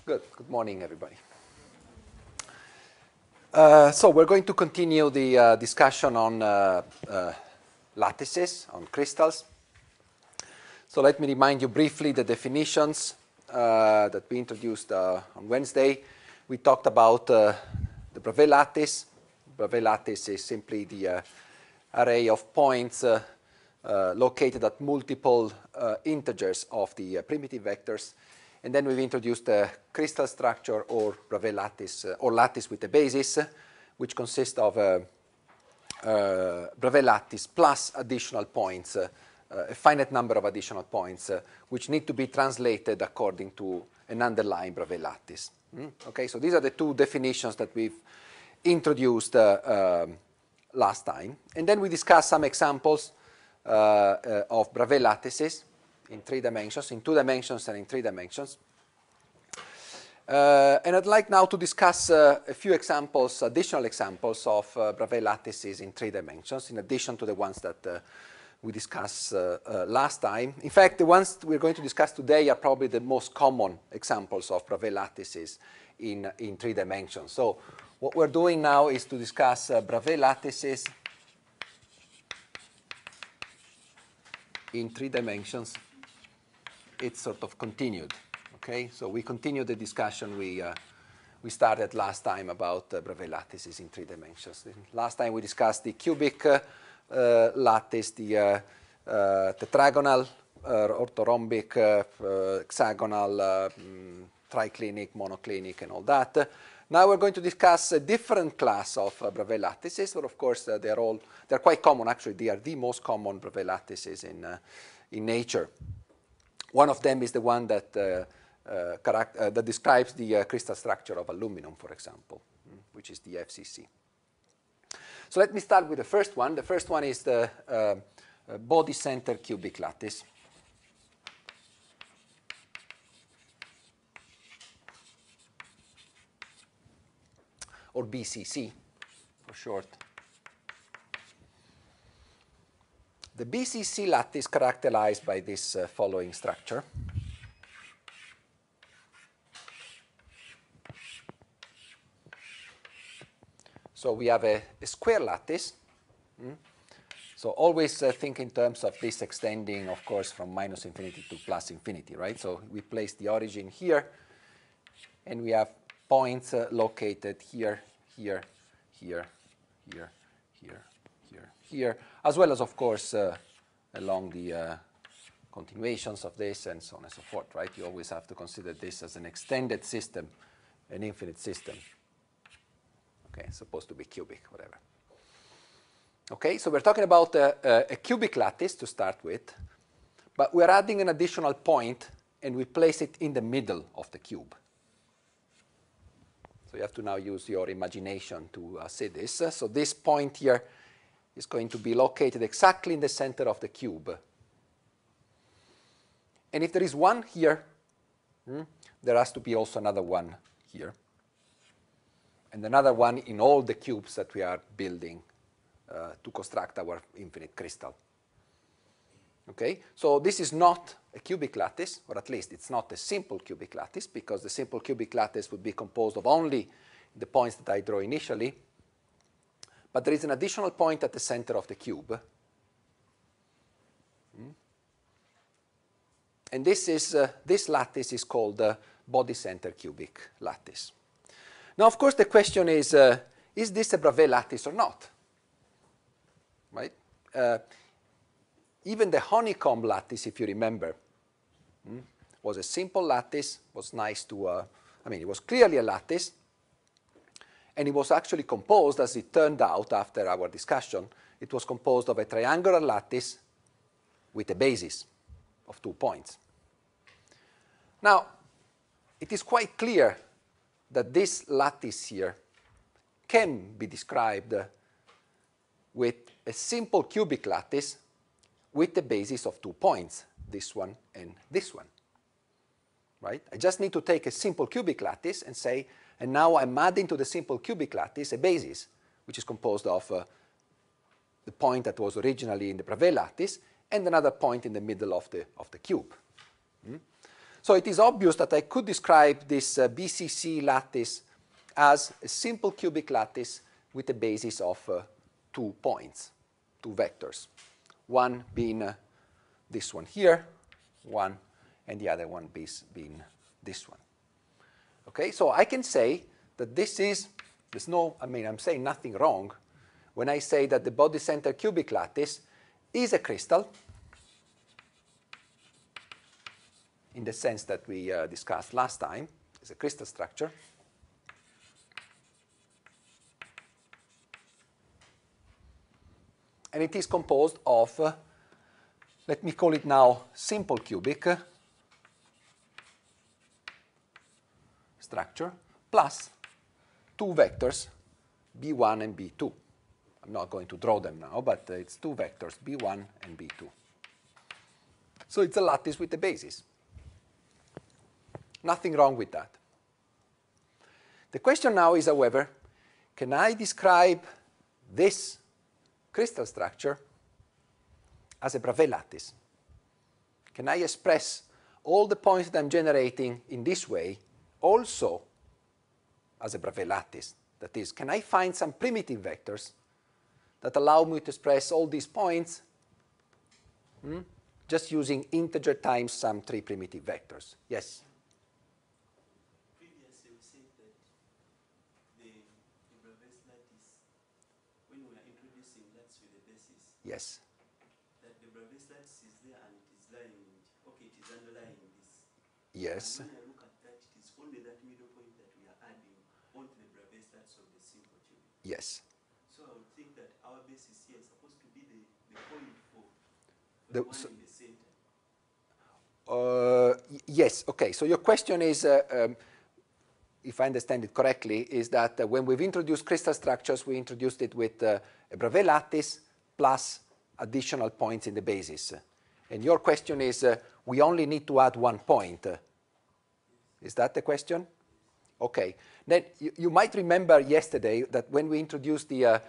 Good morning, everybody. So we're going to continue the discussion on lattices, on crystals. So let me remind you briefly the definitions that we introduced on Wednesday. We talked about the Bravais lattice. Bravais lattice is simply the array of points located at multiple integers of the primitive vectors. And then we've introduced a crystal structure or Bravais lattice or lattice with a basis, which consists of a Bravais lattice plus additional points, a finite number of additional points, which need to be translated according to an underlying Bravais lattice. Okay, so these are the two definitions that we've introduced last time. And then we discussed some examples of Bravais lattices in 3 dimensions, in 2 dimensions and in 3 dimensions. And I'd like now to discuss a few examples, additional examples of Bravais lattices in 3 dimensions, in addition to the ones that we discussed last time. In fact, the ones we're going to discuss today are probably the most common examples of Bravais lattices in 3 dimensions. So what we're doing now is to discuss Bravais lattices in 3 dimensions. It's sort of continued, okay? So we continue the discussion we started last time about Bravais lattices in 3 dimensions. Last time we discussed the cubic lattice, the tetragonal, orthorhombic, hexagonal, triclinic, monoclinic, and all that. Now we're going to discuss a different class of Bravais lattices, but of course they're quite common. Actually, they are the most common Bravais lattices in nature. One of them is the one that that describes the crystal structure of aluminum, for example, which is the FCC. So let me start with the first one. The first one is the body center cubic lattice. Or BCC for short. The BCC lattice is characterized by this following structure. So we have a square lattice. So always think in terms of this extending, of course, from minus infinity to plus infinity, right? So we place the origin here, and we have points located here, here, here, here, here, here, here, as well as, of course, along the continuations of this and so on and so forth, right? You always have to consider this as an extended system, an infinite system. Okay, it's supposed to be cubic, whatever. Okay, so we're talking about a cubic lattice to start with, but we're adding an additional point, and we place it in the middle of the cube. So you have to now use your imagination to see this. So this point here is going to be located exactly in the center of the cube. And if there is one here, there has to be also another one here. And another one in all the cubes that we are building to construct our infinite crystal. Okay, so this is not a cubic lattice, or at least it's not a simple cubic lattice, because the simple cubic lattice would be composed of only the points that I draw initially. But there is an additional point at the center of the cube. And this lattice is called the body center cubic lattice. Now, of course, the question is this a Bravais lattice or not? Right? Even the honeycomb lattice, if you remember, was a simple lattice, was nice to, it was clearly a lattice, and it was actually composed, as it turned out after our discussion, it was composed of a triangular lattice with a basis of 2 points. Now, it is quite clear that this lattice here can be described with a simple cubic lattice with the basis of 2 points, this one and this one, right? I just need to take a simple cubic lattice and say, and now I'm adding to the simple cubic lattice a basis, which is composed of the point that was originally in the Bravais lattice and another point in the middle of the cube. So it is obvious that I could describe this BCC lattice as a simple cubic lattice with a basis of 2 points, 2 vectors. One being this one here, one, and the other one being this one. Okay, so I can say that this is, I'm saying nothing wrong when I say that the body center cubic lattice is a crystal in the sense that we discussed last time. It's a crystal structure. And it is composed of, let me call it now, simple cubic structure plus 2 vectors, B1 and B2. I'm not going to draw them now, but it's 2 vectors, B1 and B2. So it's a lattice with a basis. Nothing wrong with that. The question now is, however, can I describe this crystal structure as a Bravais lattice? Can I express all the points that I'm generating in this way also as a Bravais lattice? That is, can I find some primitive vectors that allow me to express all these points just using integer times some 3 primitive vectors? Yes? Previously, we said that the Bravais lattice, when we are introducing lattice with a basis, Yes. that the Bravais lattice is there and it is lying, okay, it is underlying this. Yes. And when I look at that, it is only that middle point that we are adding onto the Bravais lattice of the simple cubic. Yes. So I would think that our basis here is supposed to be the point for the one in the center. Yes, okay. So your question is, if I understand it correctly, is that when we've introduced crystal structures, we introduced it with a Bravais lattice plus additional points in the basis. And your question is, we only need to add 1 point. Is that the question? Okay. Then you might remember yesterday that when we introduced the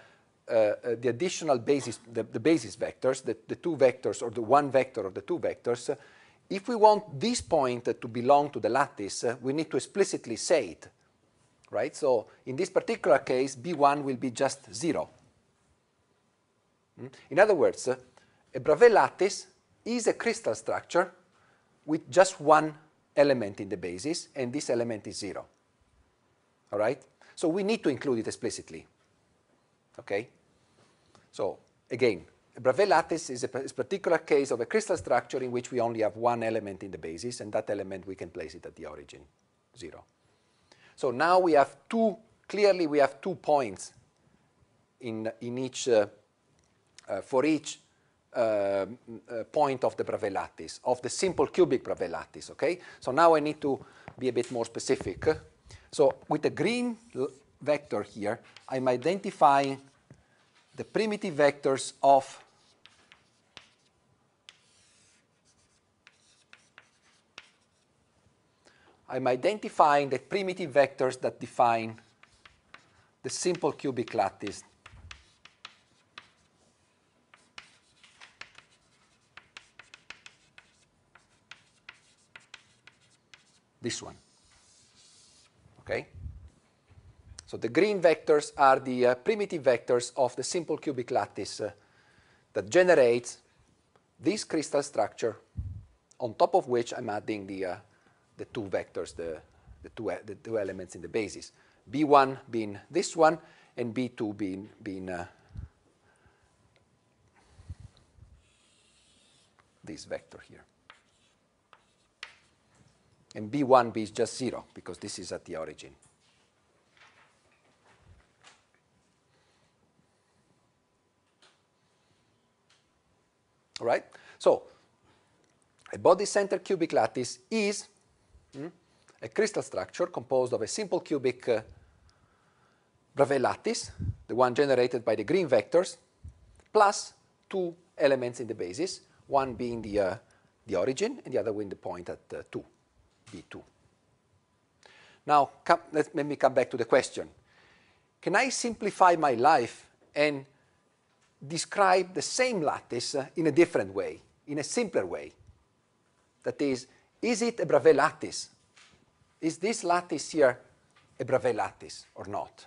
additional basis, the basis vectors, the 2 vectors or the 1 vector of the 2 vectors, if we want this point to belong to the lattice, we need to explicitly say it, right? So in this particular case, B1 will be just 0. In other words, a Bravais lattice is a crystal structure with just 1 element in the basis, and this element is 0. All right? So we need to include it explicitly. Okay? So again, a Bravais lattice is a particular case of a crystal structure in which we only have 1 element in the basis, and that element we can place it at the origin, 0. So now we have clearly we have 2 points in each, for each point of the Bravais lattice, of the simple cubic Bravais lattice, okay? So now I need to be a bit more specific. So with the green vector here, I'm identifying the primitive vectors of that define the simple cubic lattice. This one. Okay? So the green vectors are the primitive vectors of the simple cubic lattice that generates this crystal structure, on top of which I'm adding the 2 vectors, the two elements in the basis. B1 being this one, and B2 being this vector here. And B1 is just 0, because this is at the origin. All right? So a body-centered cubic lattice is a crystal structure composed of a simple cubic Bravais lattice, the one generated by the green vectors, plus 2 elements in the basis, one being the origin and the other being the point at 2, B2. Now, let me come back to the question. Can I simplify my life and describe the same lattice in a different way, in a simpler way? That is, is it a Bravais lattice? Is this lattice here a Bravais lattice or not?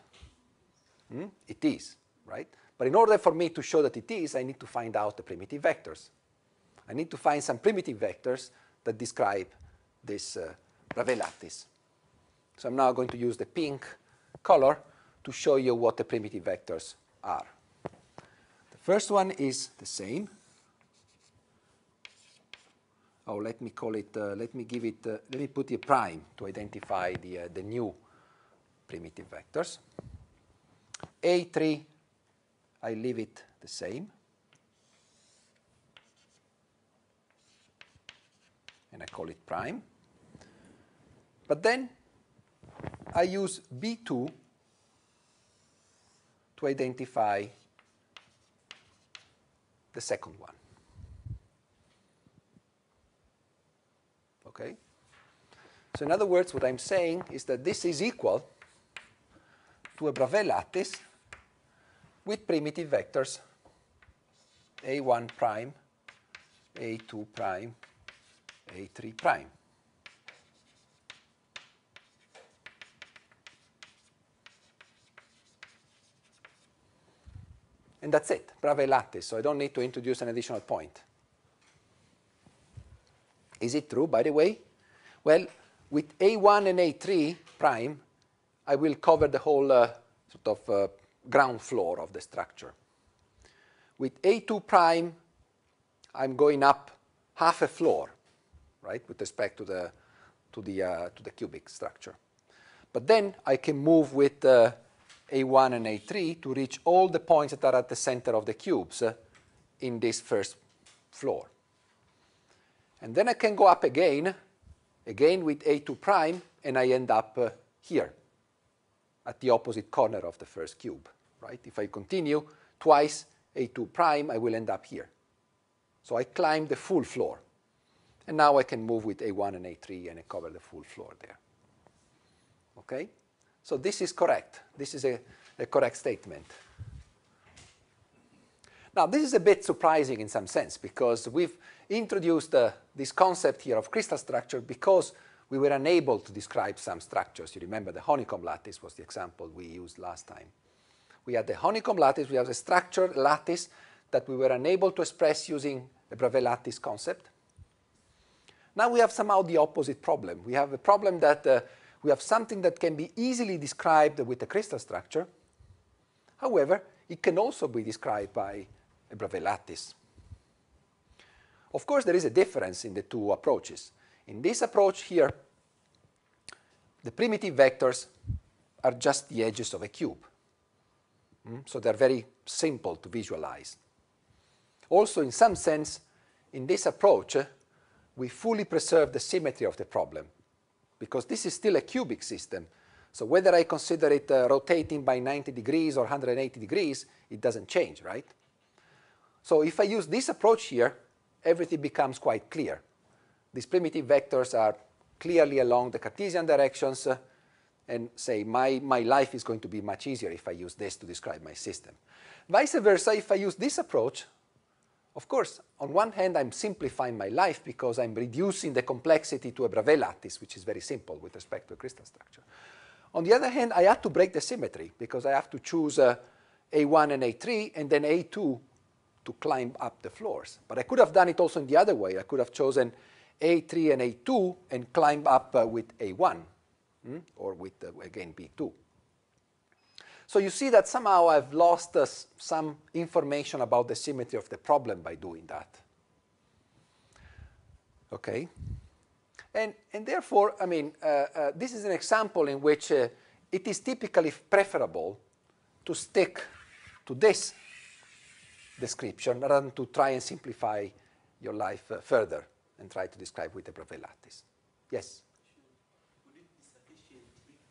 It is, right? But in order for me to show that it is, I need to find out the primitive vectors. I need to find some primitive vectors that describe this Bravais lattice. So I'm now going to use the pink color to show you what the primitive vectors are. The first one is the same. Oh, let me call it, let me put a prime to identify the new primitive vectors. A3, I leave it the same. And I call it prime. But then I use B2 to identify the second one. Okay? So in other words, what I'm saying is that this is equal to a Bravais lattice with primitive vectors A1 prime, A2 prime, A3 prime. And that's it, Bravais lattice, so I don't need to introduce an additional point. Is it true, by the way? Well, with A1 and A3 prime, I will cover the whole ground floor of the structure. With A2 prime, I'm going up half a floor, right, with respect to the cubic structure. But then I can move with A1 and A3 to reach all the points that are at the center of the cubes in this first floor. And then I can go up again with A2 prime, and I end up here, at the opposite corner of the first cube, right? If I continue twice A2 prime, I will end up here. So I climb the full floor. And now I can move with A1 and A3 and I cover the full floor there. Okay? So this is correct. This is a correct statement. Now, this is a bit surprising in some sense because we've introduced this concept here of crystal structure because we were unable to describe some structures. You remember the honeycomb lattice was the example we used last time. We had the honeycomb lattice. We have a structured lattice that we were unable to express using the Bravais lattice concept. Now we have somehow the opposite problem. We have a problem that we have something that can be easily described with a crystal structure. However, it can also be described by a Bravais lattice. Of course, there is a difference in the two approaches. In this approach here, the primitive vectors are just the edges of a cube. So they're very simple to visualize. Also, in some sense, in this approach, we fully preserve the symmetry of the problem because this is still a cubic system. So whether I consider it rotating by 90 degrees or 180 degrees, it doesn't change, right? So if I use this approach here, everything becomes quite clear. These primitive vectors are clearly along the Cartesian directions, and say my life is going to be much easier if I use this to describe my system. Vice versa, if I use this approach, of course, on one hand, I'm simplifying my life because I'm reducing the complexity to a Bravais lattice, which is very simple with respect to a crystal structure. On the other hand, I have to break the symmetry because I have to choose A1 and A3 and then A2 to climb up the floors. But I could have done it also in the other way. I could have chosen A3 and A2 and climb up with A1 or with, again, B2. So you see that somehow I've lost some information about the symmetry of the problem by doing that. Okay? And therefore, I mean, this is an example in which it is typically preferable to stick to this description rather than to try and simplify your life further and try to describe with a Bravais lattice. Yes? Would it be sufficient if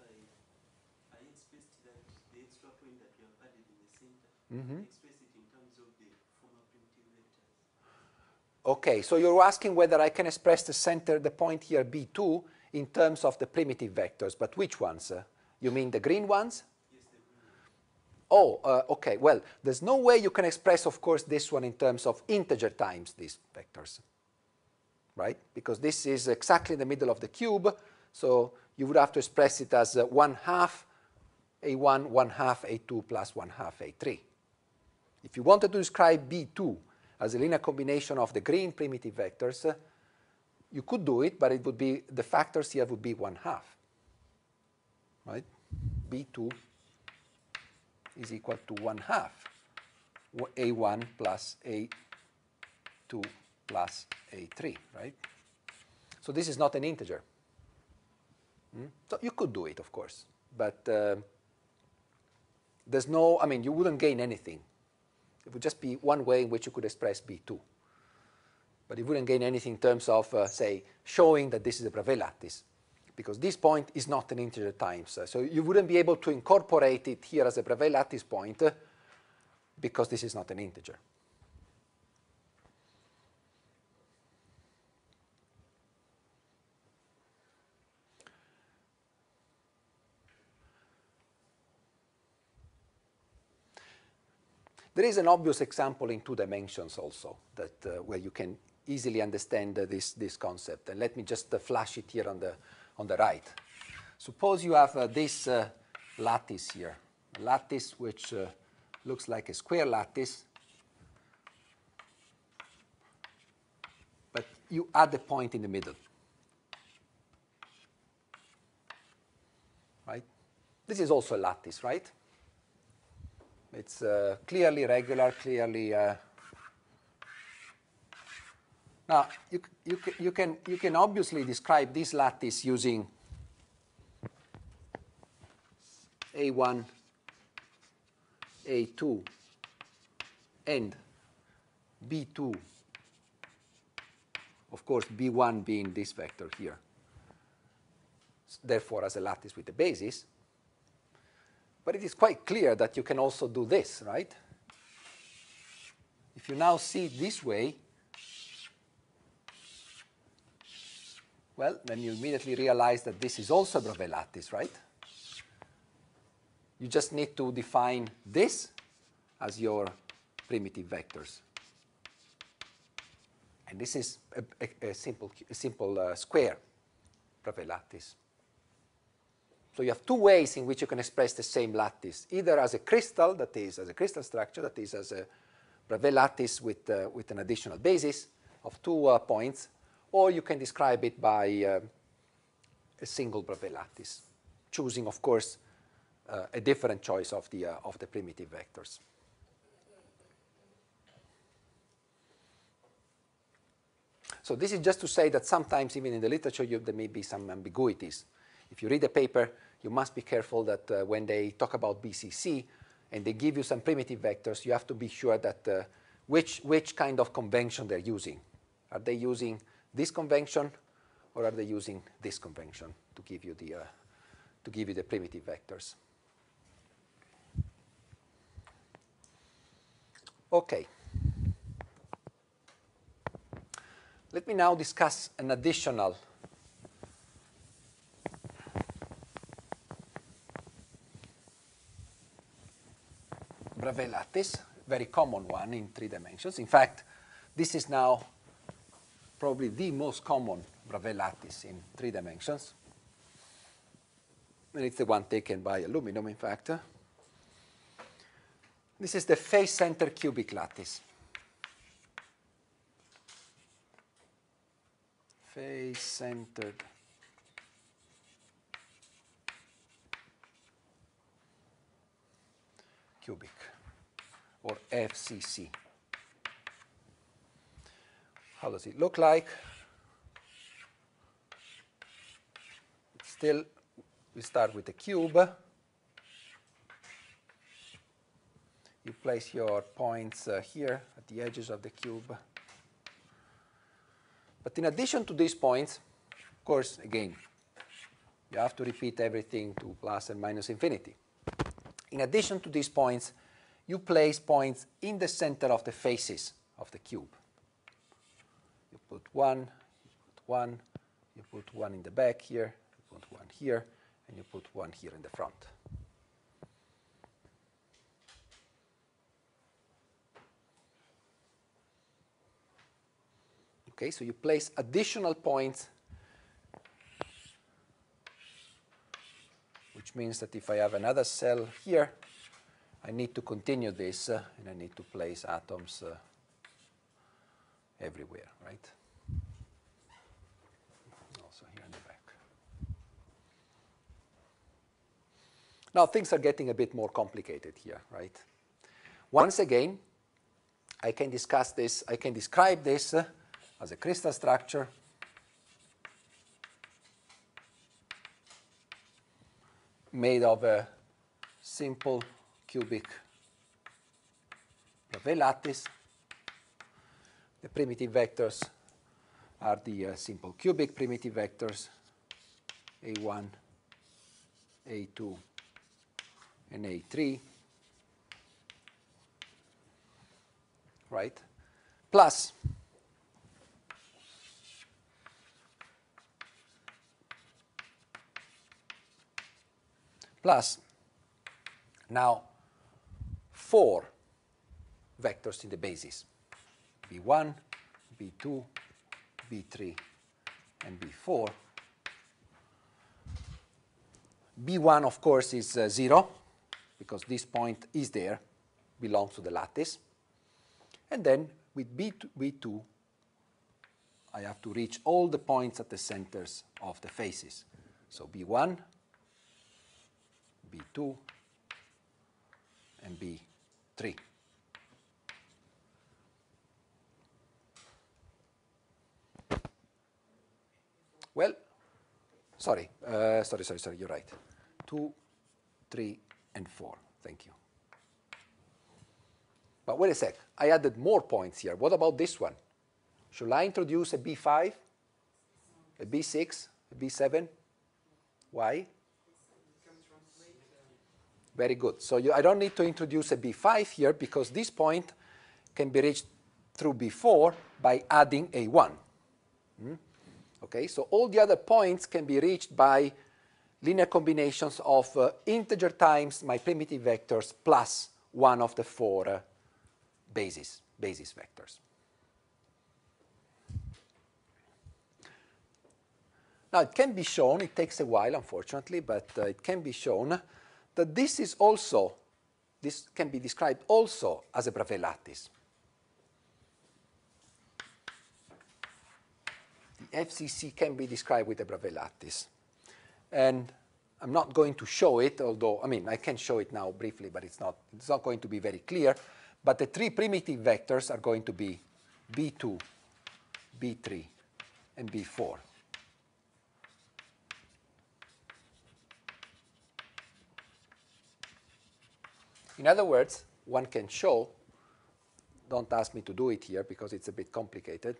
I expressed that the extra point that you have added in the center, express it in terms of the former primitive vectors? Okay, so you're asking whether I can express the center, the point here, B2, in terms of the primitive vectors, but which ones? You mean the green ones? Yes, the green ones. Oh, okay. Well, there's no way you can express, of course, this one in terms of integer times these vectors. right? Because this is exactly in the middle of the cube, so you would have to express it as 1/2 A1, 1/2 A2 plus 1/2 A3. If you wanted to describe B2 as a linear combination of the green primitive vectors, you could do it, but it would be, the factors here would be 1/2, right? B2 is equal to 1/2 A1 plus A2 plus A3, right? So this is not an integer. So you could do it, of course, but there's no, I mean, you wouldn't gain anything. It would just be one way in which you could express B2. But you wouldn't gain anything in terms of, say, showing that this is a Bravais lattice, because this point is not an integer times. So you wouldn't be able to incorporate it here as a Bravais lattice point because this is not an integer. There is an obvious example in 2 dimensions also that where you can easily understand this concept. And let me just flash it here on the right. Suppose you have this lattice here, a lattice which looks like a square lattice, but you add a point in the middle, right? This is also a lattice, right? It's clearly regular, clearly. Now you can obviously describe this lattice using A1, A2, and B2. Of course, B1 being this vector here. Therefore, as a lattice with a basis. But it is quite clear that you can also do this, right? If you now see it this way, well, then you immediately realize that this is also a Bravais lattice, right? You just need to define this as your primitive vectors. And this is a simple square Bravais lattice. So you have 2 ways in which you can express the same lattice, either as a crystal, that is, as a crystal structure, that is, as a Bravais lattice with an additional basis of 2 points, or you can describe it by a single Bravais lattice, choosing, of course, a different choice of the primitive vectors. So this is just to say that sometimes, even in the literature, there may be some ambiguities. If you read a paper, you must be careful that when they talk about BCC and they give you some primitive vectors, you have to be sure that which kind of convention they're using. Are they using this convention, or are they using this convention to give you the primitive vectors? Okay. Let me now discuss an additional Bravais lattice, very common one in 3 dimensions. In fact, this is now probably the most common Bravais lattice in 3 dimensions. And it's the one taken by aluminum, in fact. This is the face-centered cubic lattice. Face-centered cubic, or FCC. How does it look like? Still, we start with a cube. You place your points here at the edges of the cube. But in addition to these points, of course, again, you have to repeat everything to plus and minus infinity. In addition to these points, you place points in the center of the faces of the cube. You put 1, you put 1, you put 1 in the back here, you put 1 here, and you put 1 here in the front. Okay, so you place additional points, which means that if I have another cell here, I need to continue this, and I need to place atoms everywhere, right? Also here in the back. Now things are getting a bit more complicated here, right? Once again, I can discuss this, I can describe this as a crystal structure made of a simple cubic Bravais lattice. The primitive vectors are the simple cubic primitive vectors, A1, A2, and A3, right? Plus now 4 vectors in the basis, B1, B2, B3, and B4. B1, of course, is 0, because this point is there, belongs to the lattice. And then with B2, I have to reach all the points at the centers of the faces. So B1, B2, and B3. Well, sorry, you're right. 2, 3, and 4. Thank you. But wait a sec. I added more points here. What about this one? Should I introduce a B5, a B6, a B7? Why? Very good. So I don't need to introduce a B5 here because this point can be reached through B4 by adding A1. Okay, so all the other points can be reached by linear combinations of integer times my primitive vectors plus one of the 4 basis vectors. Now it can be shown, it takes a while unfortunately, but it can be shown that this can be described also as a Bravais lattice. The FCC can be described with a Bravais lattice. And I'm not going to show it, although, I mean, I can show it now briefly, but it's not going to be very clear. But the 3 primitive vectors are going to be B2, B3, and B4. In other words, one can show, don't ask me to do it here because it's a bit complicated,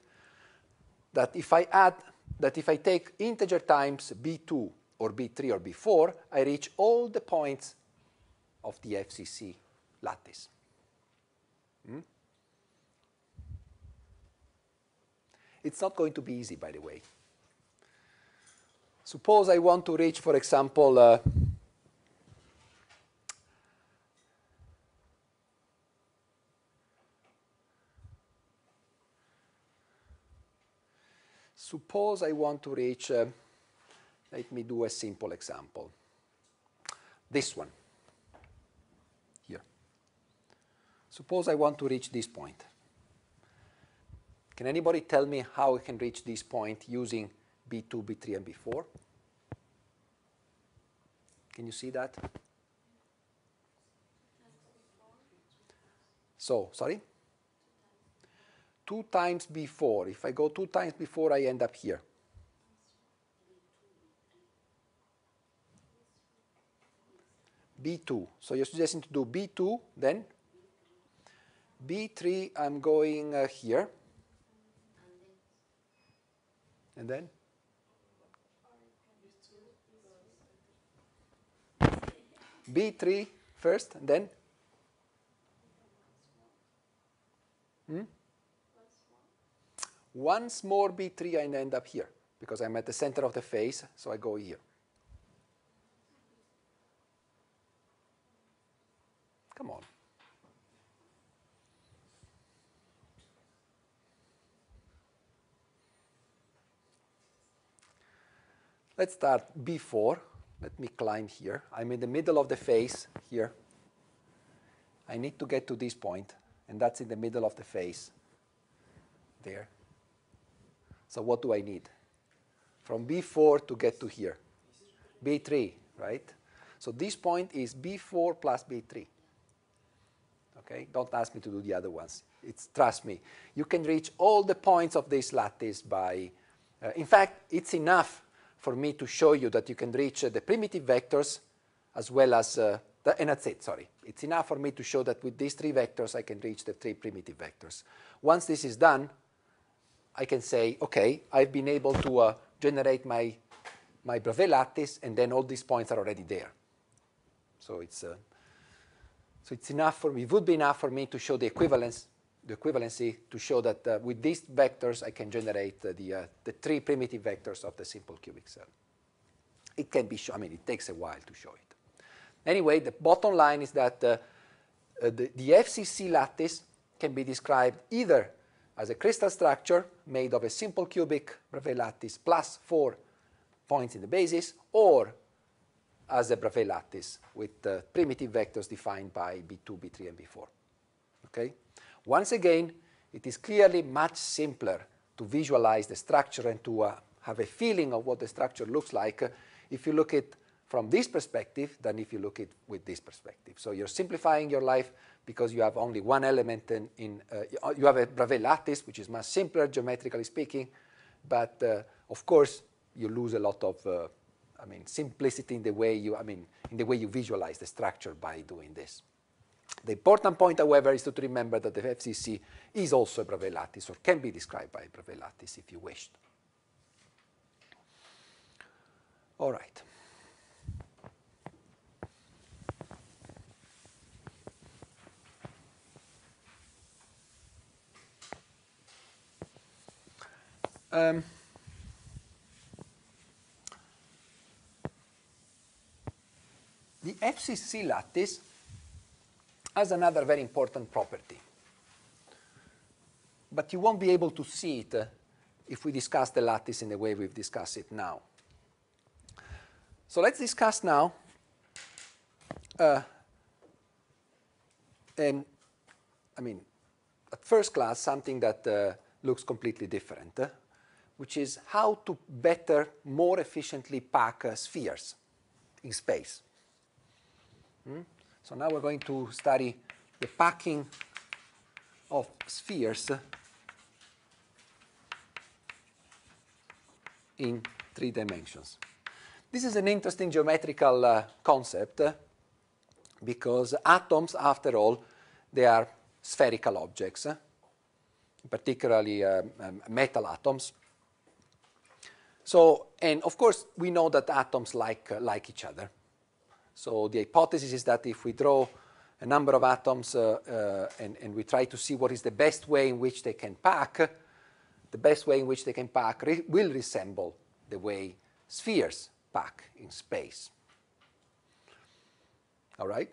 that if I take integer times B2 or B3 or B4, I reach all the points of the FCC lattice. It's not going to be easy, by the way. Suppose I want to reach, for example, suppose I want to reach, let me do a simple example. This one, here. Suppose I want to reach this point. Can anybody tell me how I can reach this point using B2, B3, and B4? Can you see that? So, sorry? 2 times B4. If I go 2 times B4, I end up here. B2. So you're suggesting to do B2, then B3, I'm going here. And then? B3 first, and then? Once more B3 and end up here, because I'm at the center of the face, so I go here. Come on. let's start B4. Let me climb here. I'm in the middle of the face here. I need to get to this point, and that's in the middle of the face there. So what do I need? From B4 to get to here. B3, right? So this point is B4 plus B3. Okay? Don't ask me to do the other ones. Trust me. You can reach all the points of this lattice by... in fact, it's enough for me to show you that you can reach the primitive vectors as well as... and that's it, sorry. It's enough for me to show that with these 3 vectors, I can reach the 3 primitive vectors. Once this is done, I can say, okay, I've been able to generate my Bravais lattice, and then all these points are already there. So it's enough for me. It would be enough for me to show the equivalency to show that with these vectors I can generate the 3 primitive vectors of the simple cubic cell. It can be shown. I mean, it takes a while to show it. Anyway, the bottom line is that the FCC lattice can be described either as a crystal structure made of a simple cubic Bravais lattice plus 4 points in the basis, or as a Bravais lattice with primitive vectors defined by B2, B3, and B4. Okay? Once again, it is clearly much simpler to visualize the structure and to have a feeling of what the structure looks like if you look at it from this perspective than if you look at it with this perspective. So you're simplifying your life because you have only one element you have a Bravais lattice, which is much simpler geometrically speaking, but of course you lose a lot of simplicity in the way you visualize the structure by doing this. The important point, however, is to remember that the FCC is also a Bravais lattice, or can be described by a Bravais lattice if you wished. All right. The FCC lattice has another very important property, but you won't be able to see it if we discuss the lattice in the way we've discussed it now. So let's discuss now at first class, something that looks completely different, which is how to better, more efficiently pack spheres in space. So now we're going to study the packing of spheres in 3 dimensions. This is an interesting geometrical concept because atoms, after all, they are spherical objects, particularly metal atoms. So, and of course, we know that atoms like each other. So the hypothesis is that if we draw a number of atoms and we try to see what is the best way in which they can pack, the best way in which they can pack will resemble the way spheres pack in space. All right?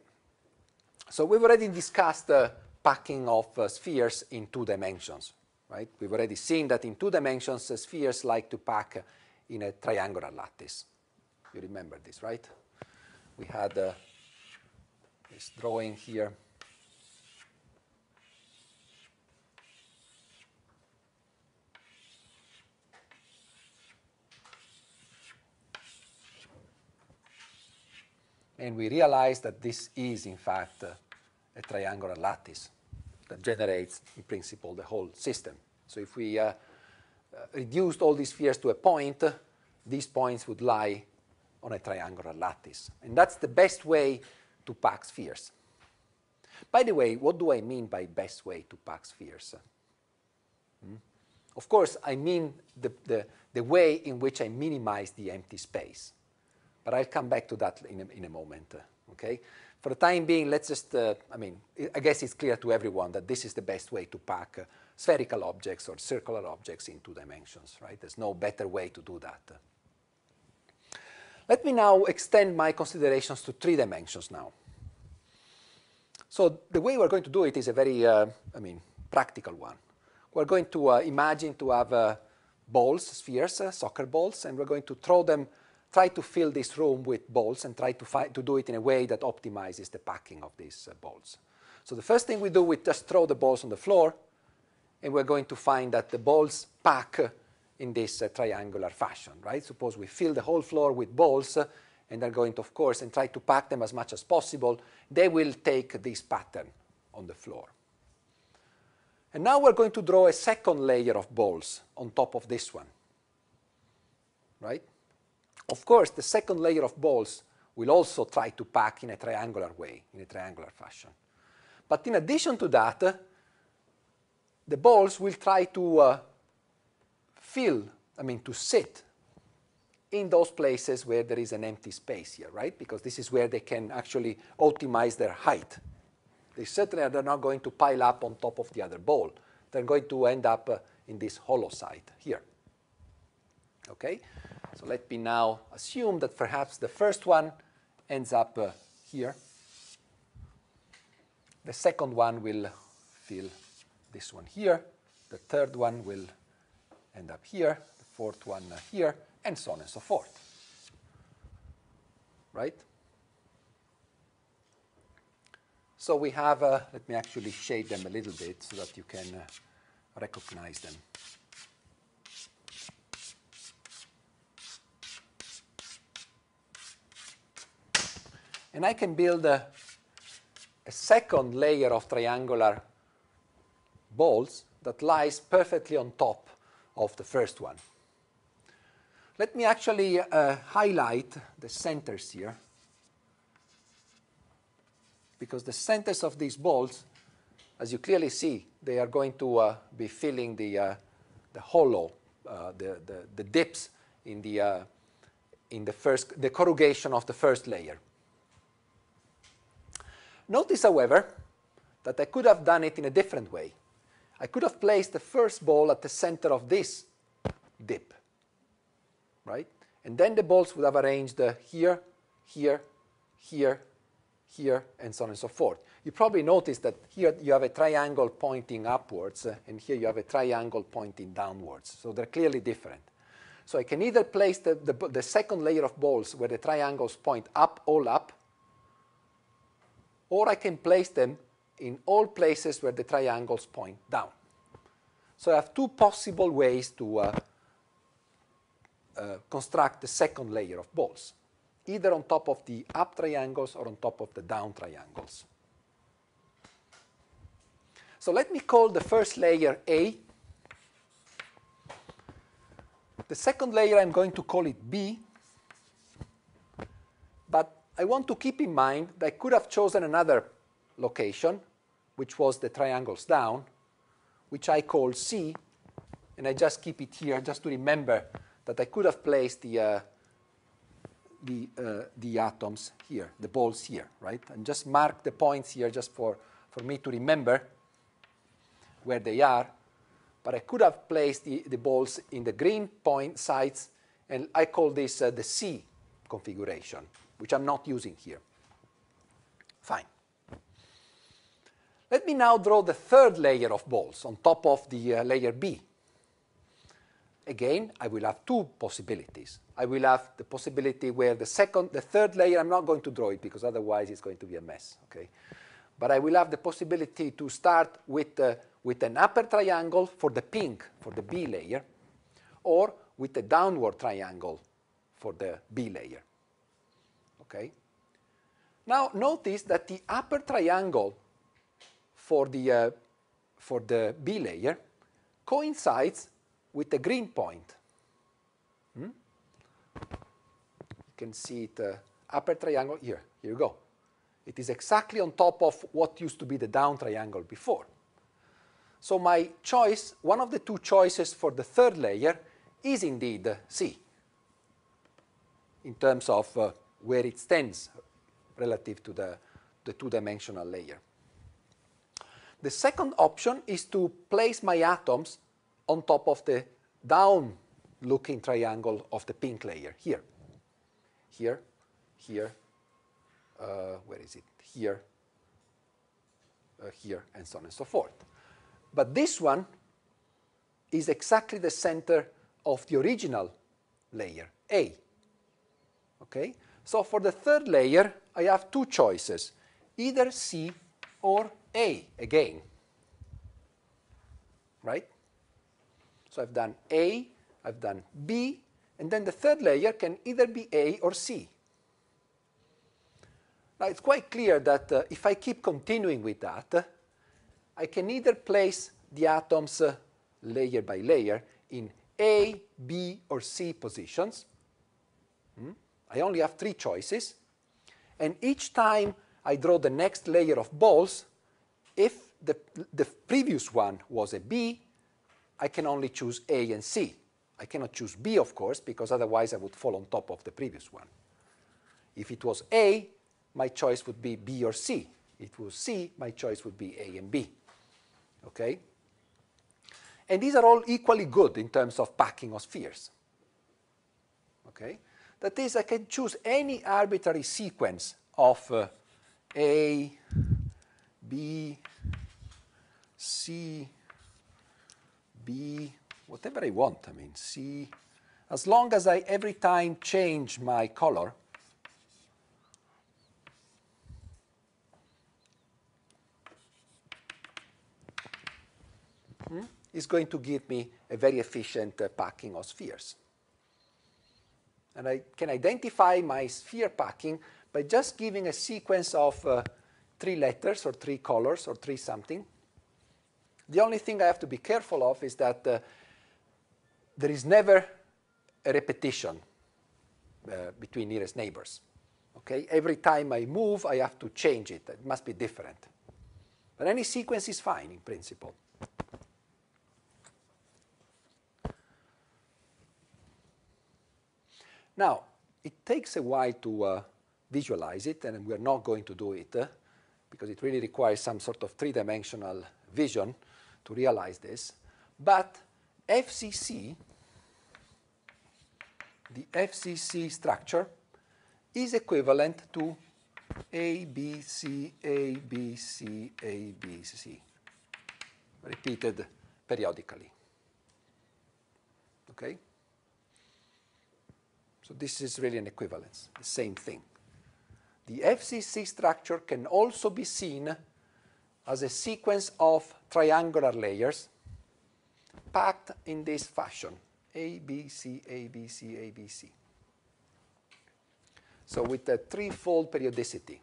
So we've already discussed the packing of spheres in 2 dimensions, right? We've already seen that in 2 dimensions, spheres like to pack in a triangular lattice. You remember this, right? We had this drawing here. And we realized that this is, in fact, a triangular lattice that generates, in principle, the whole system. So if we reduced all these spheres to a point, these points would lie on a triangular lattice. And that's the best way to pack spheres. By the way, what do I mean by best way to pack spheres? Of course, I mean the way in which I minimize the empty space. But I'll come back to that in a moment. Okay? For the time being, let's just, I guess it's clear to everyone that this is the best way to pack spherical objects or circular objects in 2 dimensions, right? There's no better way to do that. Let me now extend my considerations to 3 dimensions now. So the way we're going to do it is a very, practical one. We're going to imagine to have balls, spheres, soccer balls, and we're going to throw them try to fill this room with balls and try to do it in a way that optimizes the packing of these balls. So the first thing we do, we just throw the balls on the floor, and we're going to find that the balls pack in this triangular fashion, right? Suppose we fill the whole floor with balls, and they're going to, of course, and try to pack them as much as possible. They will take this pattern on the floor. And now we're going to draw a second layer of balls on top of this one, right? Of course, the second layer of balls will also try to pack in a triangular way, in a triangular fashion. But in addition to that, the balls will try to to sit in those places where there is an empty space here, right? Because this is where they can actually optimize their height. They certainly are not going to pile up on top of the other ball. They're going to end up in this hollow site here. Okay? So let me now assume that perhaps the first one ends up here. The second one will fill this one here. The third one will end up here. The fourth one here, and so on and so forth. Right? So we have, let me actually shade them a little bit so that you can recognize them. And I can build a second layer of triangular balls that lies perfectly on top of the first one. Let me actually highlight the centers here, because the centers of these balls, as you clearly see, they are going to be filling the hollow, the dips in the corrugation of the first layer. Notice, however, that I could have done it in a different way. I could have placed the first ball at the center of this dip, right? And then the balls would have arranged here, here, here, here, and so on and so forth. You probably noticed that here you have a triangle pointing upwards, and here you have a triangle pointing downwards. So they're clearly different. So I can either place the second layer of balls where the triangles point up, all up, or I can place them in all places where the triangles point down. So I have two possible ways to construct the second layer of balls, either on top of the up triangles or on top of the down triangles. So let me call the first layer A. The second layer, I'm going to call it B. But I want to keep in mind that I could have chosen another location, which was the triangles down, which I call C, and I just keep it here just to remember that I could have placed the atoms here, the balls here, right? And just mark the points here just for me to remember where they are. But I could have placed the balls in the green point sites, and I call this the C configuration, which I'm not using here. Fine. Let me now draw the third layer of balls on top of the layer B. Again, I will have two possibilities. I will have the possibility where the third layer, I'm not going to draw it because otherwise it's going to be a mess, okay? But I will have the possibility to start with an upper triangle for the pink, for the B layer, or with a downward triangle for the B layer, okay? Now, notice that the upper triangle for the B layer coincides with the green point. You can see it, upper triangle here. Here you go. It is exactly on top of what used to be the down triangle before. So my choice, one of the two choices for the third layer is indeed C, in terms of where it stands relative to the two-dimensional layer. The second option is to place my atoms on top of the down-looking triangle of the pink layer, here. Here, here, where is it? Here, here, and so on and so forth. But this one is exactly the center of the original layer, A. Okay? So for the third layer, I have two choices, either C or A again. Right? So I've done A, I've done B, and then the third layer can either be A or C. Now it's quite clear that if I keep continuing with that, I can either place the atoms layer by layer in A, B, or C positions. I only have three choices. And each time I draw the next layer of balls, if the previous one was a B, I can only choose A and C. I cannot choose B, of course, because otherwise I would fall on top of the previous one. If it was A, my choice would be B or C. If it was C, my choice would be A and B. Okay? And these are all equally good in terms of packing of spheres. Okay? That is, I can choose any arbitrary sequence of A, B, C, B, whatever I want. I mean, C, as long as I every time change my color, is going to give me a very efficient packing of spheres. And I can identify my sphere packing by just giving a sequence of 3 letters or 3 colors or 3 something. The only thing I have to be careful of is that there is never a repetition between nearest neighbors. Okay? Every time I move, I have to change it. It must be different. But any sequence is fine in principle. Now, it takes a while to visualize it, and we're not going to do it because it really requires some sort of 3-dimensional vision to realize this. But FCC, the FCC structure, is equivalent to ABC, ABC, ABC, repeated periodically. Okay? So this is really an equivalence, the same thing. The FCC structure can also be seen as a sequence of triangular layers packed in this fashion, A, B, C, A, B, C, A, B, C. So with a 3-fold periodicity.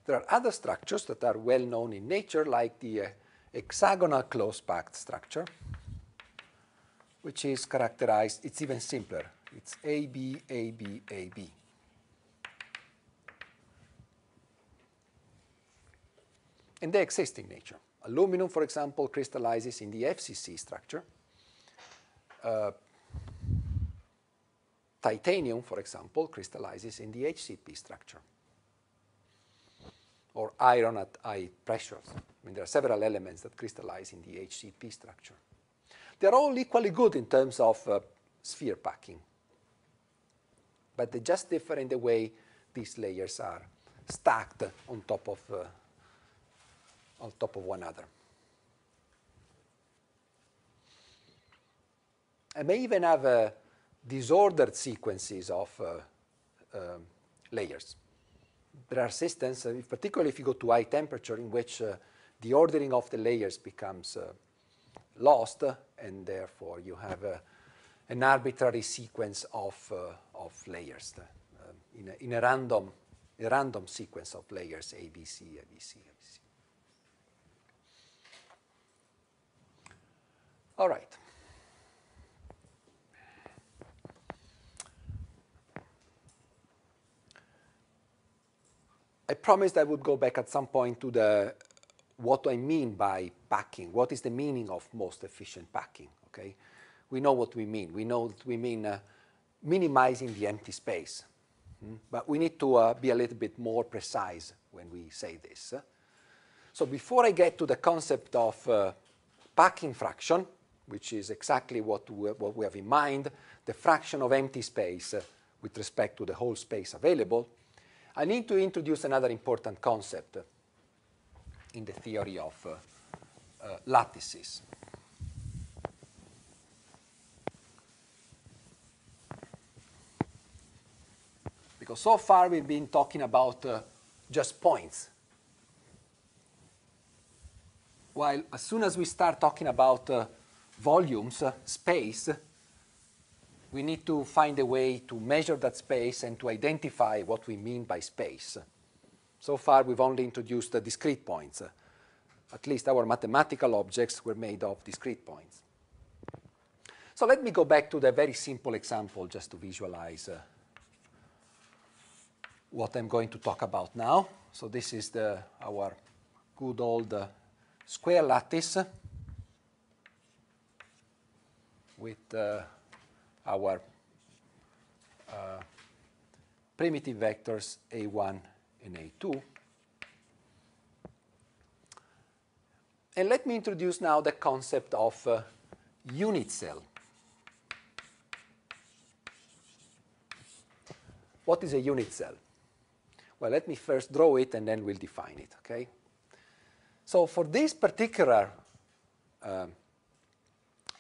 There are other structures that are well known in nature, like the hexagonal close-packed structure, which is characterized, it's even simpler. It's AB, AB, AB. And they exist in nature. Aluminum, for example, crystallizes in the FCC structure. Titanium, for example, crystallizes in the HCP structure. Or iron at high pressures. I mean, there are several elements that crystallize in the HCP structure. They're all equally good in terms of sphere packing. But they just differ in the way these layers are stacked on top of one another. I may even have disordered sequences of layers. There are systems, particularly if you go to high temperature, in which the ordering of the layers becomes lost, and therefore you have an arbitrary sequence of layers in a random sequence of layers, ABC, ABC, ABC. All right. I promised I would go back at some point to what I mean by packing. What is the meaning of most efficient packing? Okay, we know what we mean. We know that we mean minimizing the empty space. But we need to be a little bit more precise when we say this. So before I get to the concept of packing fraction, which is exactly what we have in mind, the fraction of empty space with respect to the whole space available, I need to introduce another important concept in the theory of lattices. Because so far we've been talking about just points. While as soon as we start talking about volumes, space, we need to find a way to measure that space and to identify what we mean by space. So far we've only introduced the discrete points. At least our mathematical objects were made of discrete points. So let me go back to the very simple example just to visualize what I'm going to talk about now. So this is our good old square lattice with our primitive vectors A1 and A2. And let me introduce now the concept of unit cell. What is a unit cell? Well, let me first draw it and then we'll define it, okay? So for this particular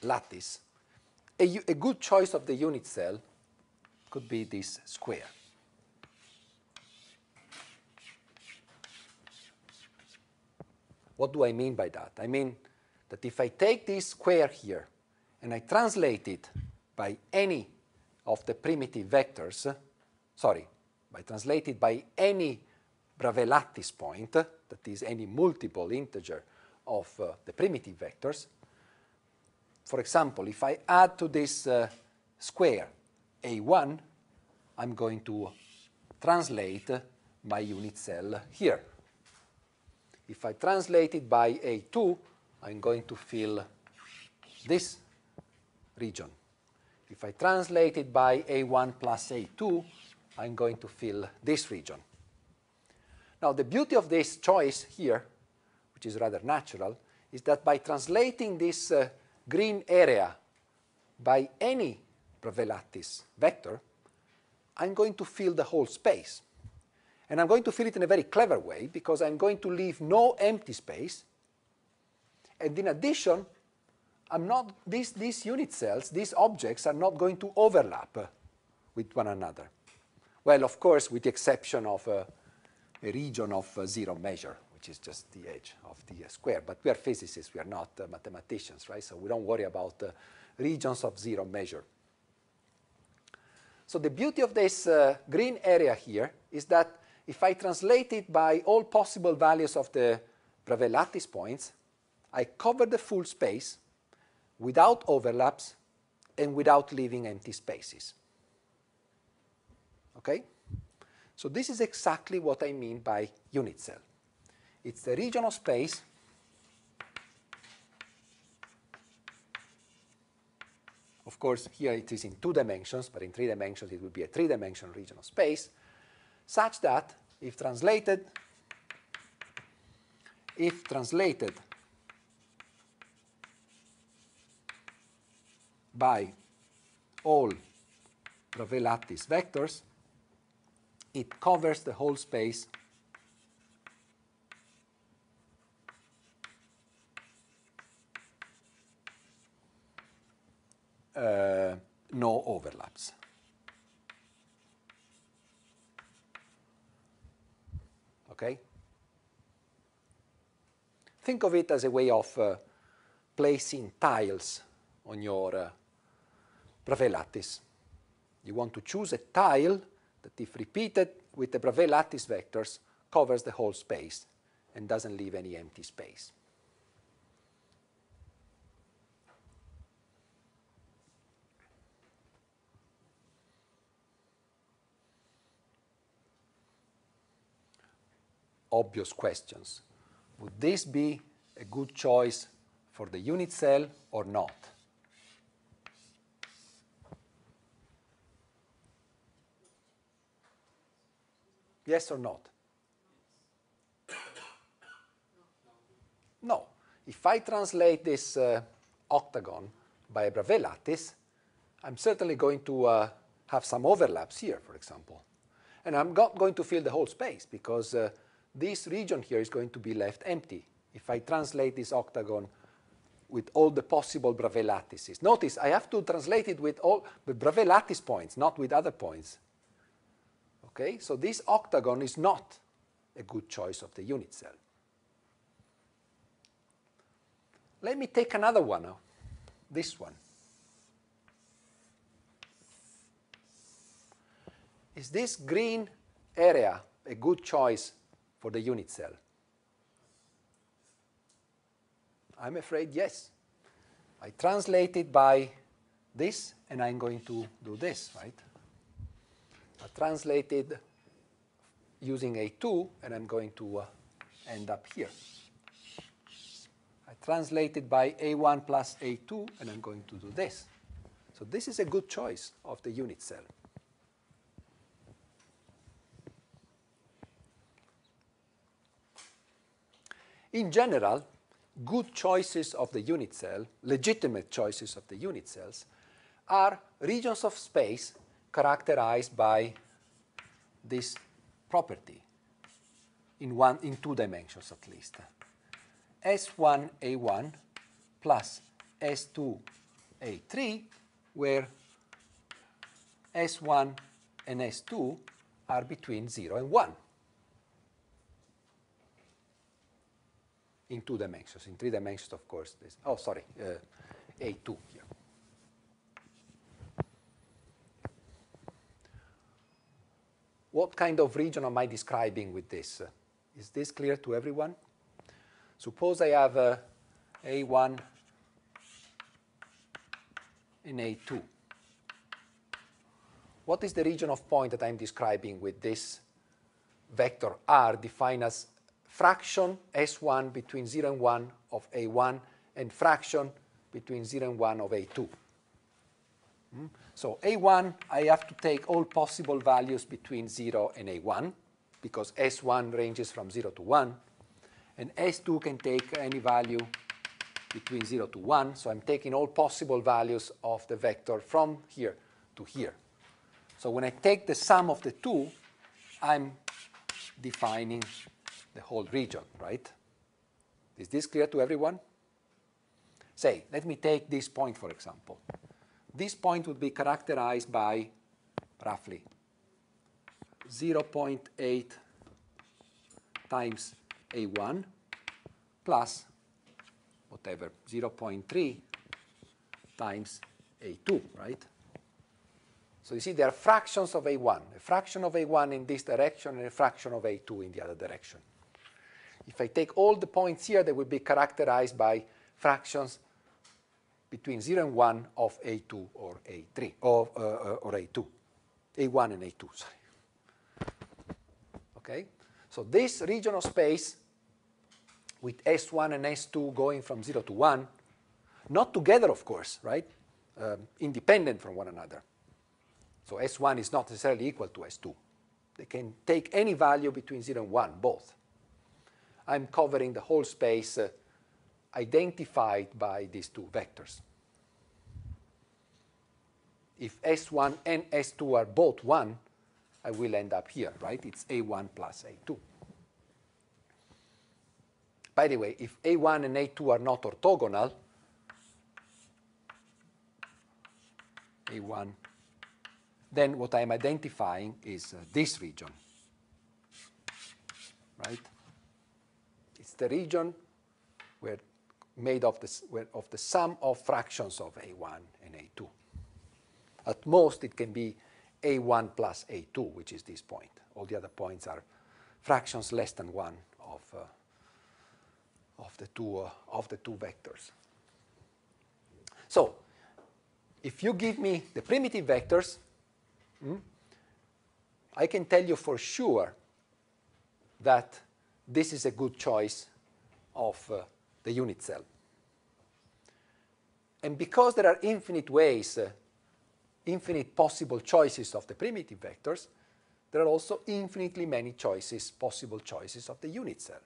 lattice, a good choice of the unit cell could be this square. What do I mean by that? I mean that if I take this square here and I translate it by any of the primitive vectors, by translated by any Bravais lattice point, that is any multiple integer of the primitive vectors. For example, if I add to this square A1, I'm going to translate my unit cell here. If I translate it by A2, I'm going to fill this region. If I translate it by A1 plus A2, I'm going to fill this region. Now, the beauty of this choice here, which is rather natural, is that by translating this green area by any Bravais lattice vector, I'm going to fill the whole space. And I'm going to fill it in a very clever way because I'm going to leave no empty space. And in addition, these unit cells, these objects, are not going to overlap with one another. Well, of course, with the exception of a region of zero measure, which is just the edge of the square. But we are physicists, we are not mathematicians, right? So we don't worry about regions of zero measure. So the beauty of this green area here is that if I translate it by all possible values of the Bravais lattice points, I cover the full space without overlaps and without leaving empty spaces. Okay? So this is exactly what I mean by unit cell. It's the region of space of course, here it is in 2 dimensions, but in 3 dimensions it will be a 3-dimensional region of space, such that if translated by all Bravais lattice vectors, it covers the whole space no overlaps. Okay? Think of it as a way of placing tiles on your Bravais lattice. You want to choose a tile that, if repeated with the Bravais lattice vectors, covers the whole space and doesn't leave any empty space. Obvious questions. Would this be a good choice for the unit cell or not? Yes or not? No. If I translate this octagon by a Bravais lattice, I'm certainly going to have some overlaps here, for example. And I'm not going to fill the whole space because this region here is going to be left empty if I translate this octagon with all the possible Bravais lattices. Notice I have to translate it with all the Bravais lattice points, not with other points. Okay, so this octagon is not a good choice of the unit cell. Let me take another one now, this one. Is this green area a good choice for the unit cell? I'm afraid yes. I translate it by this, and I'm going to do this, right? I translated using A2, and I'm going to end up here. I translated by A1 plus A2, and I'm going to do this. So this is a good choice of the unit cell. In general, good choices of the unit cell, legitimate choices of the unit cells, are regions of space characterized by this property in 2 dimensions at least. S1A1 plus S2A3, where S1 and S2 are between 0 and 1. In 2 dimensions. In 3 dimensions, of course, this, A2 here. What kind of region am I describing with this? Is this clear to everyone? Suppose I have A1 and A2. What is the region of point that I'm describing with this vector R defined as fraction S1 between 0 and 1 of A1 and fraction between 0 and 1 of A2? So A1, I have to take all possible values between 0 and A1, because S1 ranges from 0 to 1, and S2 can take any value between 0 to 1, so I'm taking all possible values of the vector from here to here. So when I take the sum of the two, I'm defining the whole region, right? Is this clear to everyone? Say, let me take this point, for example. This point would be characterized by, roughly, 0.8 times A1 plus, whatever, 0.3 times A2, right? So you see there are fractions of A1, a fraction of A1 in this direction and a fraction of A2 in the other direction. If I take all the points here, they will be characterized by fractions between 0 and 1 of A2 or A3, or A2, A1 and A2, sorry. Okay? So this region of space with S1 and S2 going from 0 to 1, not together, of course, right? Independent from one another. So S1 is not necessarily equal to S2. They can take any value between 0 and 1, both. I'm covering the whole space identified by these two vectors. If S1 and S2 are both 1, I will end up here, right? It's A1 plus A2. By the way, if A1 and A2 are not orthogonal, A1, then what I'm identifying is this region, right? It's the region where made of the sum of fractions of A1 and A2. At most, it can be A1 plus A2, which is this point. All the other points are fractions less than 1 of the two vectors. So, if you give me the primitive vectors, I can tell you for sure that this is a good choice of the unit cell. And because there are infinite ways, infinite possible choices of the primitive vectors, there are also infinitely many choices, possible choices of the unit cell.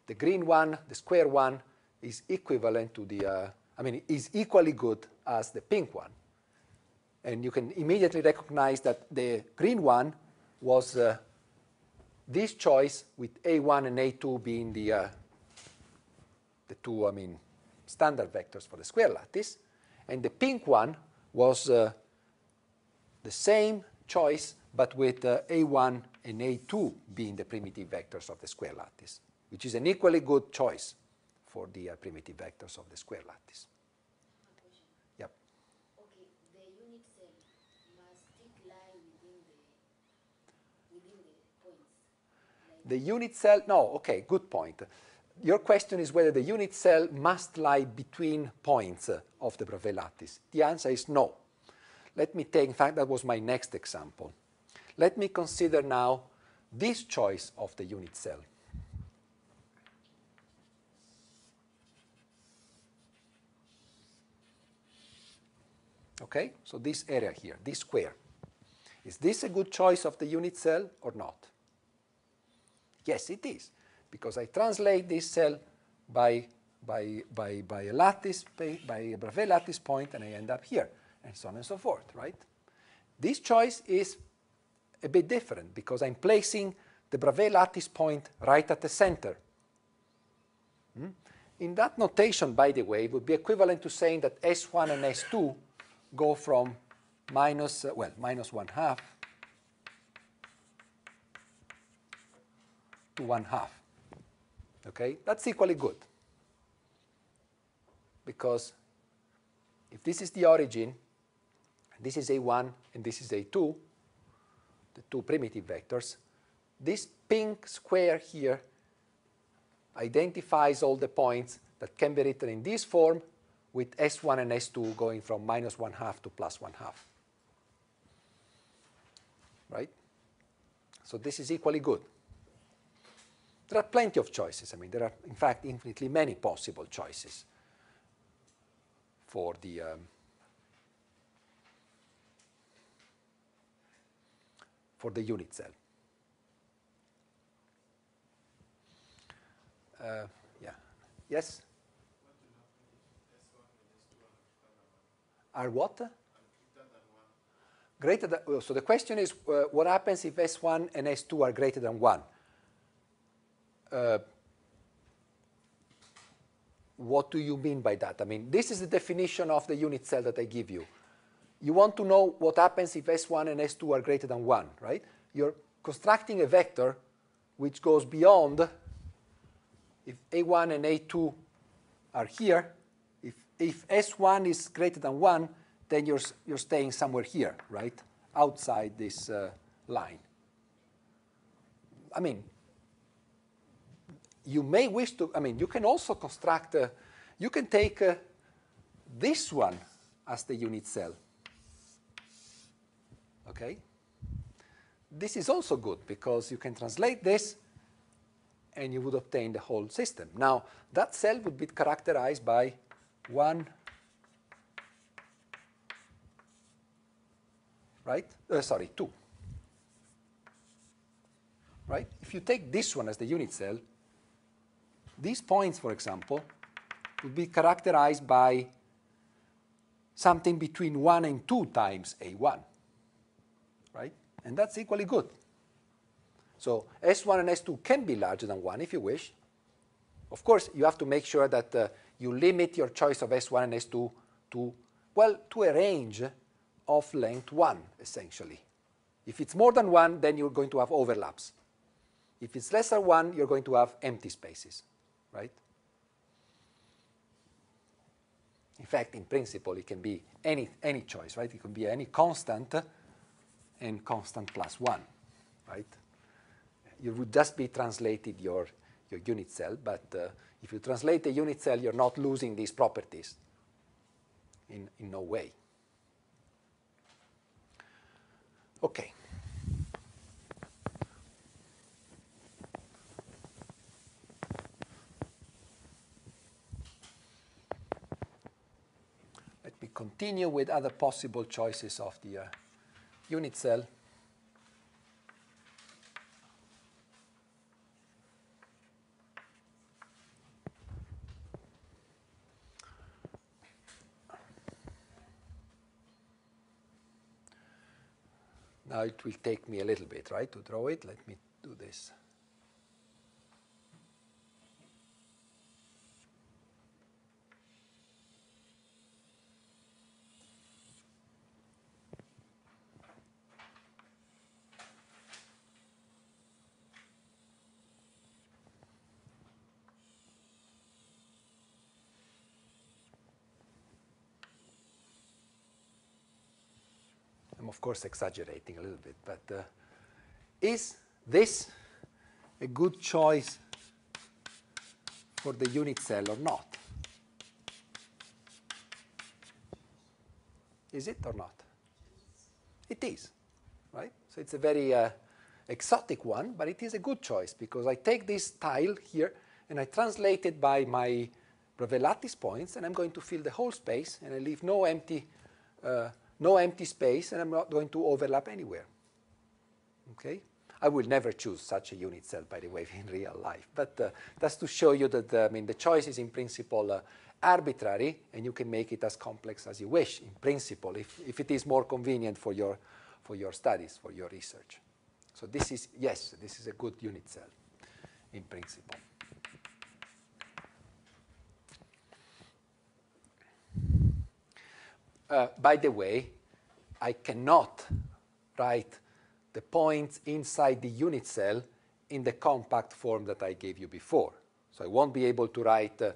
The green one, the square one, is equivalent to the, is equally good as the pink one. And you can immediately recognize that the green one was this choice with A1 and A2 being the two, standard vectors for the square lattice. And the pink one was the same choice but with A1 and A2 being the primitive vectors of the square lattice, which is an equally good choice for the primitive vectors of the square lattice. Yep. Okay, the unit cell, must it lie within the points? Like The unit cell, no, okay, good point. Your question is whether the unit cell must lie between points of the Bravais lattice. The answer is no. Let me take, in fact, that was my next example. Let me consider now this choice of the unit cell. Okay, so this area here, this square. Is this a good choice of the unit cell or not? Yes, it is, because I translate this cell by a lattice, by a Bravais lattice point, and I end up here, and so on and so forth, right? This choice is a bit different, because I'm placing the Bravais lattice point right at the center. In that notation, by the way, it would be equivalent to saying that S1 and S2 go from minus 1/2 to 1/2. Okay, that's equally good. Because if this is the origin, and this is A1 and this is A2, the two primitive vectors, this pink square here identifies all the points that can be written in this form with S1 and S2 going from minus 1/2 to plus 1/2. Right? So this is equally good. There are plenty of choices. I mean, there are, in fact, infinitely many possible choices for the unit cell. Yeah. Yes? Are what? Greater than, so the question is, what happens if S1 and S2 are greater than 1? What do you mean by that? I mean, this is the definition of the unit cell that I give you. You want to know what happens if S1 and S2 are greater than 1, right? You're constructing a vector which goes beyond, if A1 and A2 are here, if S1 is greater than 1, then you're staying somewhere here, right? Outside this line. I mean, you may wish to, I mean, you can also construct, you can take this one as the unit cell. Okay? This is also good because you can translate this and you would obtain the whole system. Now, that cell would be characterized by 1, right? 2. Right? If you take this one as the unit cell, these points, for example, would be characterized by something between 1 and 2 times A1, right? And that's equally good. So S1 and S2 can be larger than 1 if you wish. Of course, you have to make sure that you limit your choice of S1 and S2 to, well, to a range of length 1, essentially. If it's more than 1, then you're going to have overlaps. If it's less than 1, you're going to have empty spaces, right? In fact, in principle, it can be any choice, right? It can be any constant and constant plus 1, right? You would just be translated your unit cell, but if you translate the unit cell, you're not losing these properties in no way. Okay. Let me continue with other possible choices of the unit cell. Now it will take me a little bit, right, to draw it. Let me do this. of course, exaggerating a little bit, but is this a good choice for the unit cell or not? Is it or not? It is, right? So it's a very exotic one, but it is a good choice because I take this tile here and I translate it by my Bravais lattice points, and I'm going to fill the whole space, and I leave no empty space, and I'm not going to overlap anywhere. Okay? I will never choose such a unit cell, by the way, in real life. But that's to show you that the choice is in principle arbitrary, and you can make it as complex as you wish, in principle, if it is more convenient for your studies, for your research. So this is, yes, this is a good unit cell, in principle. By the way, I cannot write the points inside the unit cell in the compact form that I gave you before. So I won't be able to write the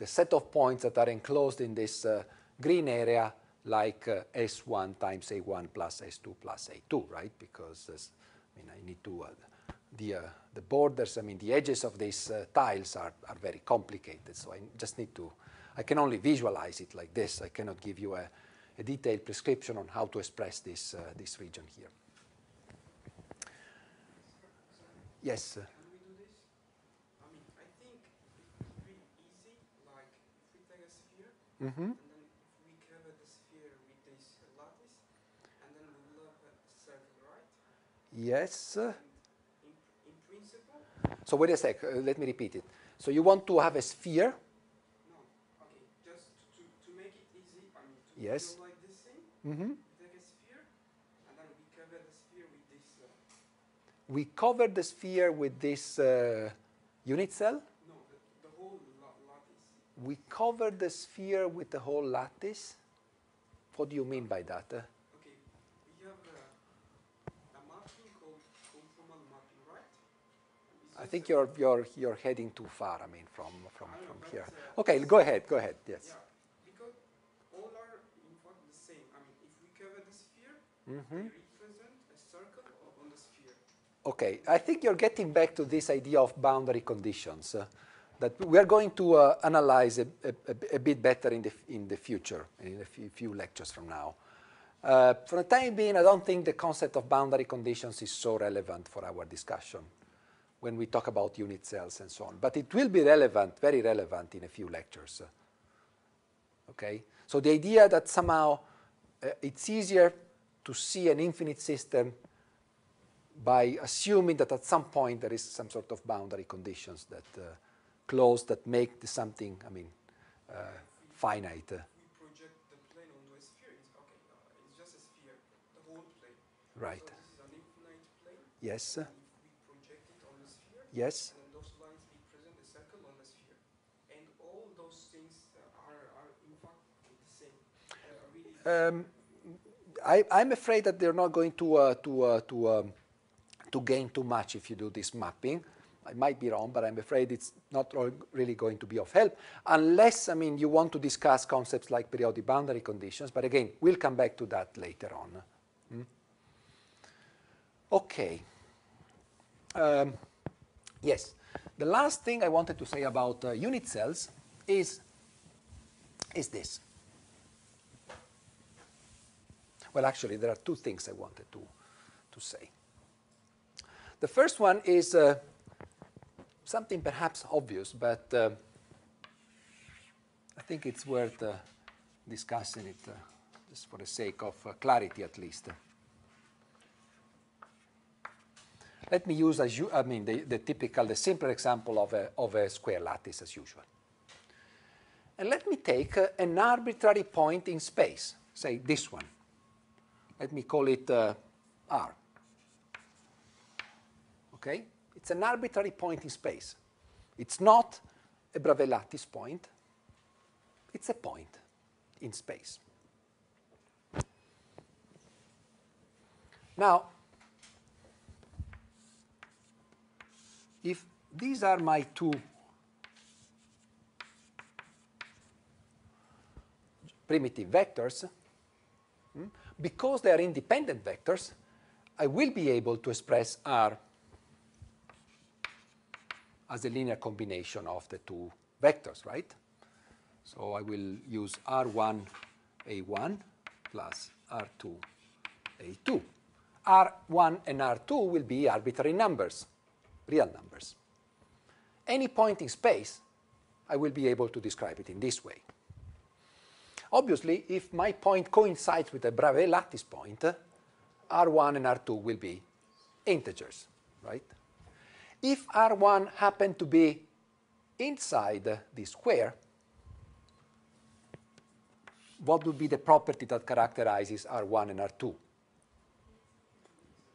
set of points that are enclosed in this green area like S1 times A1 plus S2 plus A2, right? Because I need to, the borders, the edges of these tiles are very complicated. So I just need to, I can only visualize it like this. I cannot give you a detailed prescription on how to express this region here. Yes? Can we do this? I think it's pretty easy. Like, if we take a sphere, and then if we cover the sphere with this lattice, and then we will have a circle, right? Yes. And in principle? So wait a sec, let me repeat it. So you want to have a sphere? No. Okay, just to make it easy, to Yes. visualize this thing, we take a sphere, and then we cover the sphere with this. We cover the sphere with this unit cell? No, the whole lattice. We cover the sphere with the whole lattice? What do you mean by that? Okay, we have a mapping called conformal mapping, right? I think you're heading too far, from here. Okay, go ahead, yes. Yeah, because all are in fact the same. If we cover the sphere, we represent a circle on the sphere. Okay, I think you're getting back to this idea of boundary conditions that we are going to analyze a bit better in the future, in a few lectures from now. For the time being, I don't think the concept of boundary conditions is so relevant for our discussion when we talk about unit cells and so on. But it will be relevant, very relevant in a few lectures. Okay? So the idea that somehow it's easier to see an infinite system by assuming that at some point there is some sort of boundary conditions that close, that make something, finite. We project the plane onto a sphere. It's just a sphere, the whole plane. Right. So this is an infinite plane. Yes. And if we project it on the sphere, Yes. and then those lines represent a circle on the sphere. And all those things are in fact the same. I'm afraid that they're not going to gain too much if you do this mapping. I might be wrong, but I'm afraid it's not really going to be of help, unless, you want to discuss concepts like periodic boundary conditions. But again, we'll come back to that later on. Okay. Yes. The last thing I wanted to say about unit cells is this. Well, actually, there are two things I wanted to say. The first one is something perhaps obvious, but I think it's worth discussing it just for the sake of clarity, at least. Let me use, the simpler example of a square lattice as usual. And let me take an arbitrary point in space, say this one. Let me call it R. Okay? It's an arbitrary point in space. It's not a Bravais lattice point. It's a point in space. Now, if these are my two primitive vectors, Because they are independent vectors, I will be able to express R as a linear combination of the two vectors, right? So I will use R1, A1 plus R2, A2. R1 and R2 will be arbitrary numbers, real numbers. Any point in space, I will be able to describe it in this way. Obviously, if my point coincides with a Bravais lattice point, R1 and R2 will be integers, right? If R1 happen to be inside this square, what would be the property that characterizes R1 and R2?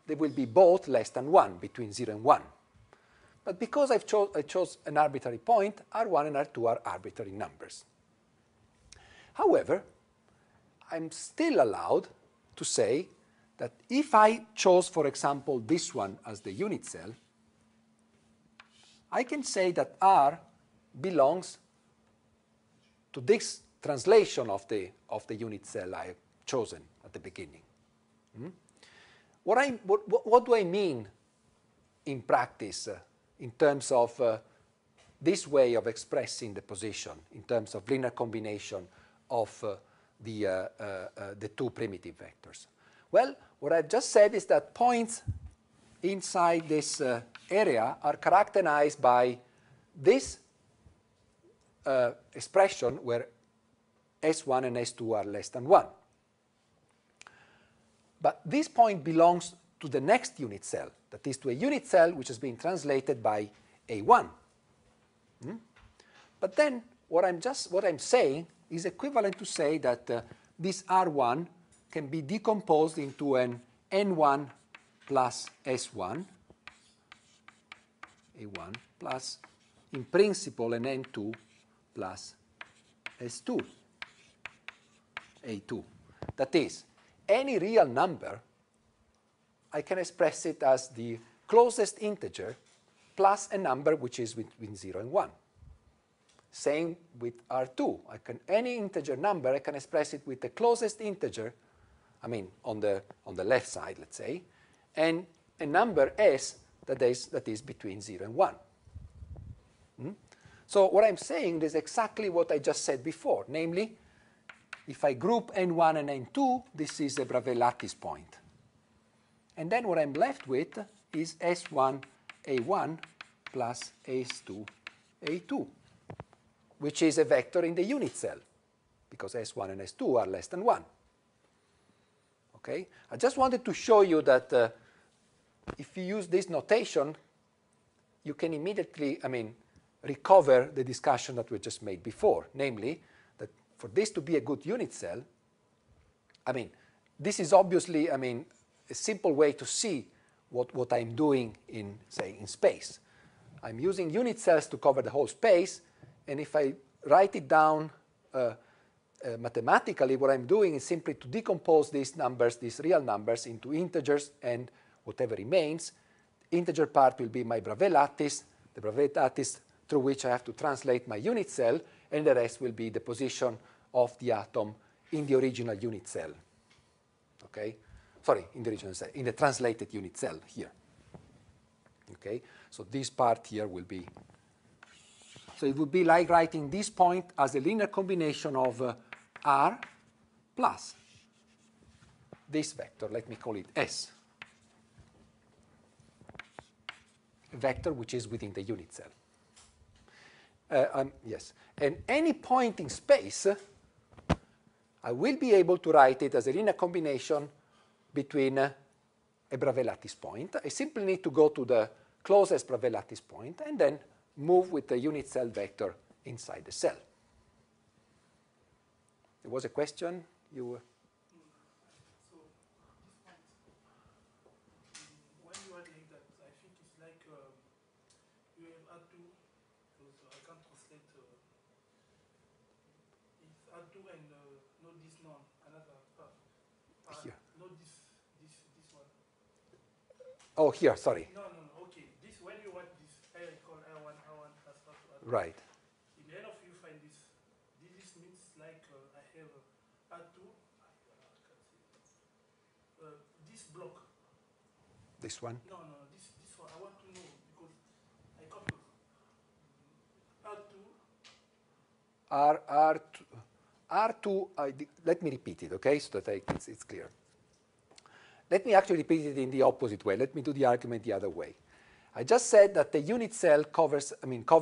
They will be both less than 1, between 0 and 1. But because I chose an arbitrary point, R1 and R2 are arbitrary numbers. However, I'm still allowed to say that if I chose, for example, this one as the unit cell, I can say that R belongs to this translation of the unit cell I have chosen at the beginning. What do I mean in practice in terms of this way of expressing the position, in terms of linear combination of the two primitive vectors? Well, what I've just said is that points inside this area are characterized by this expression where S1 and S2 are less than 1. But this point belongs to the next unit cell, that is to a unit cell which has been translated by A1. But then what I'm saying is equivalent to say that this R1 can be decomposed into an N1 plus S1, A1, plus, in principle, an N2 plus S2, A2. That is, any real number, I can express it as the closest integer plus a number which is between 0 and 1. Same with R2. Any integer number, I can express it with the closest integer, I mean, on the left side, let's say, and a number S that is between 0 and 1. So what I'm saying is exactly what I just said before, namely, if I group N1 and N2, this is a Bravais lattice point. And then what I'm left with is S1, A1 plus S2, A2, which is a vector in the unit cell, because S1 and S2 are less than 1. Okay? I just wanted to show you that if you use this notation, you can immediately, recover the discussion that we just made before, namely, that for this to be a good unit cell, this is obviously, a simple way to see what I'm doing in, say, in space. I'm using unit cells to cover the whole space, and if I write it down mathematically, what I'm doing is simply to decompose these numbers, these real numbers, into integers and whatever remains. Integer part will be my Bravais lattice, the Bravais lattice through which I have to translate my unit cell, and the rest will be the position of the atom in the original unit cell. Okay? Sorry, in the original cell, in the translated unit cell here. Okay? So this part here will be, so it would be like writing this point as a linear combination of R plus this vector, let me call it S, a vector which is within the unit cell. Yes, and any point in space, I will be able to write it as a linear combination between a Bravais lattice point. I simply need to go to the closest Bravais lattice point and then move with the unit cell vector inside the cell. There was a question? You were... So this point, when you are doing that, I think it's like you have R2, because I can't translate it's R2 and not this non, another part. Here. Not this one. Oh, here, sorry. No, okay. This, when you want this, I call R1 plus R2. Right. In the end of you find this. This means like I have R2. I can't see. This one. No, this one I want to know because I confused. R2, let me repeat it, okay, so that it's clear. Let me actually repeat it in the opposite way. Let me do the argument the other way. I just said that the unit cell cover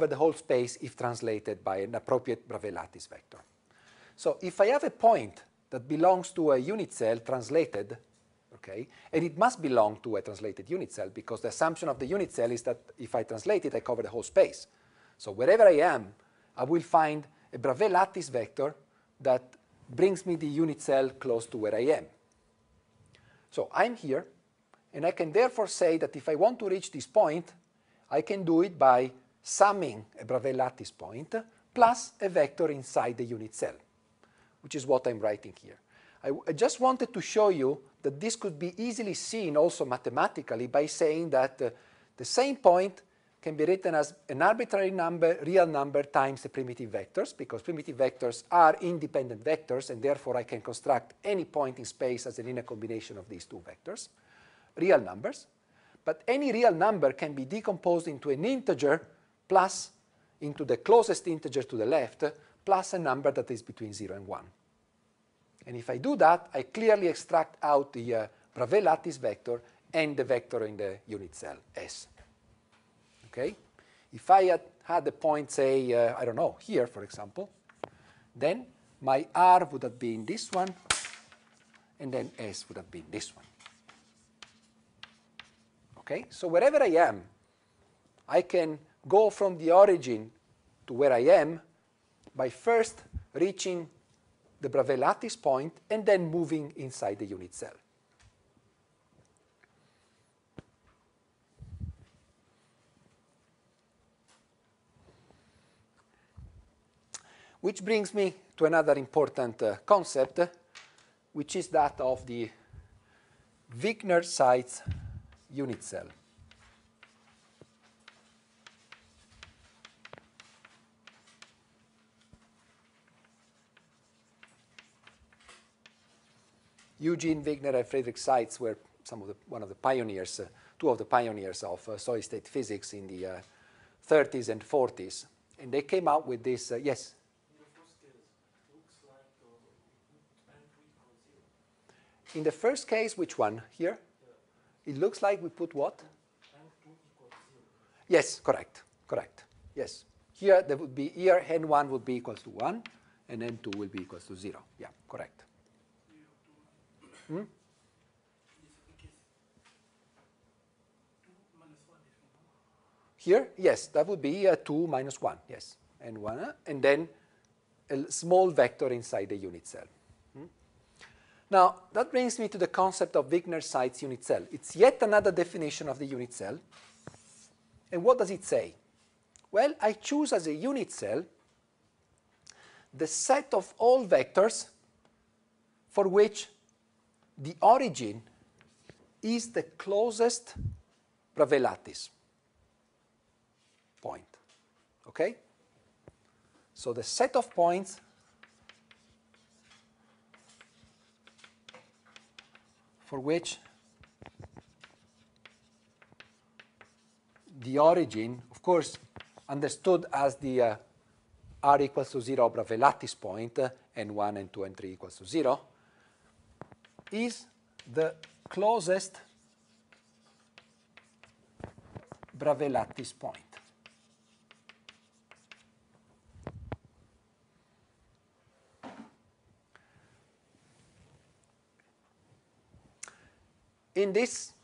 the whole space if translated by an appropriate Bravais lattice vector. So if I have a point that belongs to a unit cell translated, okay, and it must belong to a translated unit cell because the assumption of the unit cell is that if I translate it, I cover the whole space. So wherever I am, I will find a Bravais lattice vector that brings me the unit cell close to where I am. So I'm here, and I can therefore say that if I want to reach this point, I can do it by summing a Bravais lattice point plus a vector inside the unit cell, which is what I'm writing here. I just wanted to show you that this could be easily seen also mathematically by saying that the same point can be written as an arbitrary number, real number, times the primitive vectors, because primitive vectors are independent vectors, and therefore I can construct any point in space as an inner combination of these two vectors, real numbers. But any real number can be decomposed into an integer plus into the closest integer to the left, plus a number that is between 0 and 1. And if I do that, I clearly extract out the Bravais lattice vector and the vector in the unit cell, S. Okay? If I had the point, say, I don't know, here, for example, then my R would have been this one, and then S would have been this one. Okay? So wherever I am, I can go from the origin to where I am by first reaching the Bravais lattice point and then moving inside the unit cell. Which brings me to another important concept, which is that of the Wickner size unit cell. Eugene Wickner and Friedrich Seitz were one of the pioneers, two of the pioneers of solid-state physics in the 30s and 40s. And they came out with this, yes? In the first case, which one? Here? It looks like we put what? Yes, correct. Yes. Here, there would be, here, n1 would be equals to 1, and n2 will be equals to 0. Yeah, correct. Hmm? Here, yes, that would be 2 minus 1, yes, and 1, and then a small vector inside the unit cell. Now, that brings me to the concept of Wickner size unit cell. It's yet another definition of the unit cell. And what does it say? Well, I choose as a unit cell the set of all vectors for which the origin is the closest Bravais lattice point. Okay? So the set of points for which the origin, of course, understood as the r equals to 0 Bravais lattice point, n1, n2, n3 equals to 0, is the closest Bravais lattice point. In this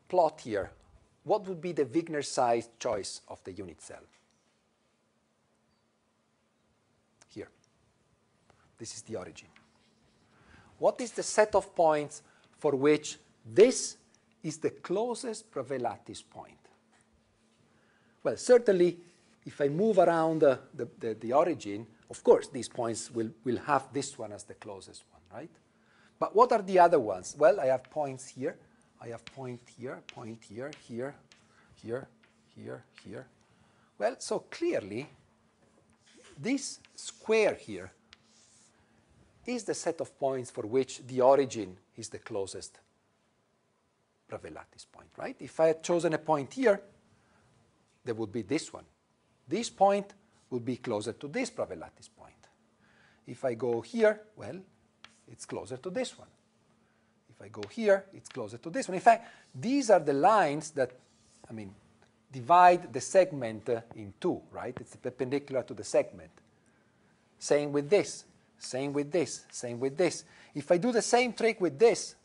plot here, what would be the Wickner size choice of the unit cell? Here. This is the origin. What is the set of points for which this is the closest Bravais lattice point? Well, certainly, if I move around the origin, of course, these points will have this one as the closest one, right? But what are the other ones? Well, I have points here. I have point here, here, here. Well, so clearly, this square here is the set of points for which the origin is the closest Bravais lattice point, right? If I had chosen a point here, there would be this one. This point would be closer to this Bravais lattice point. If I go here, well, it's closer to this one. If I go here, it's closer to this one. In fact, these are the lines that, divide the segment in two, right? It's perpendicular to the segment. Same with this, same with this, same with this. If I do the same trick with this,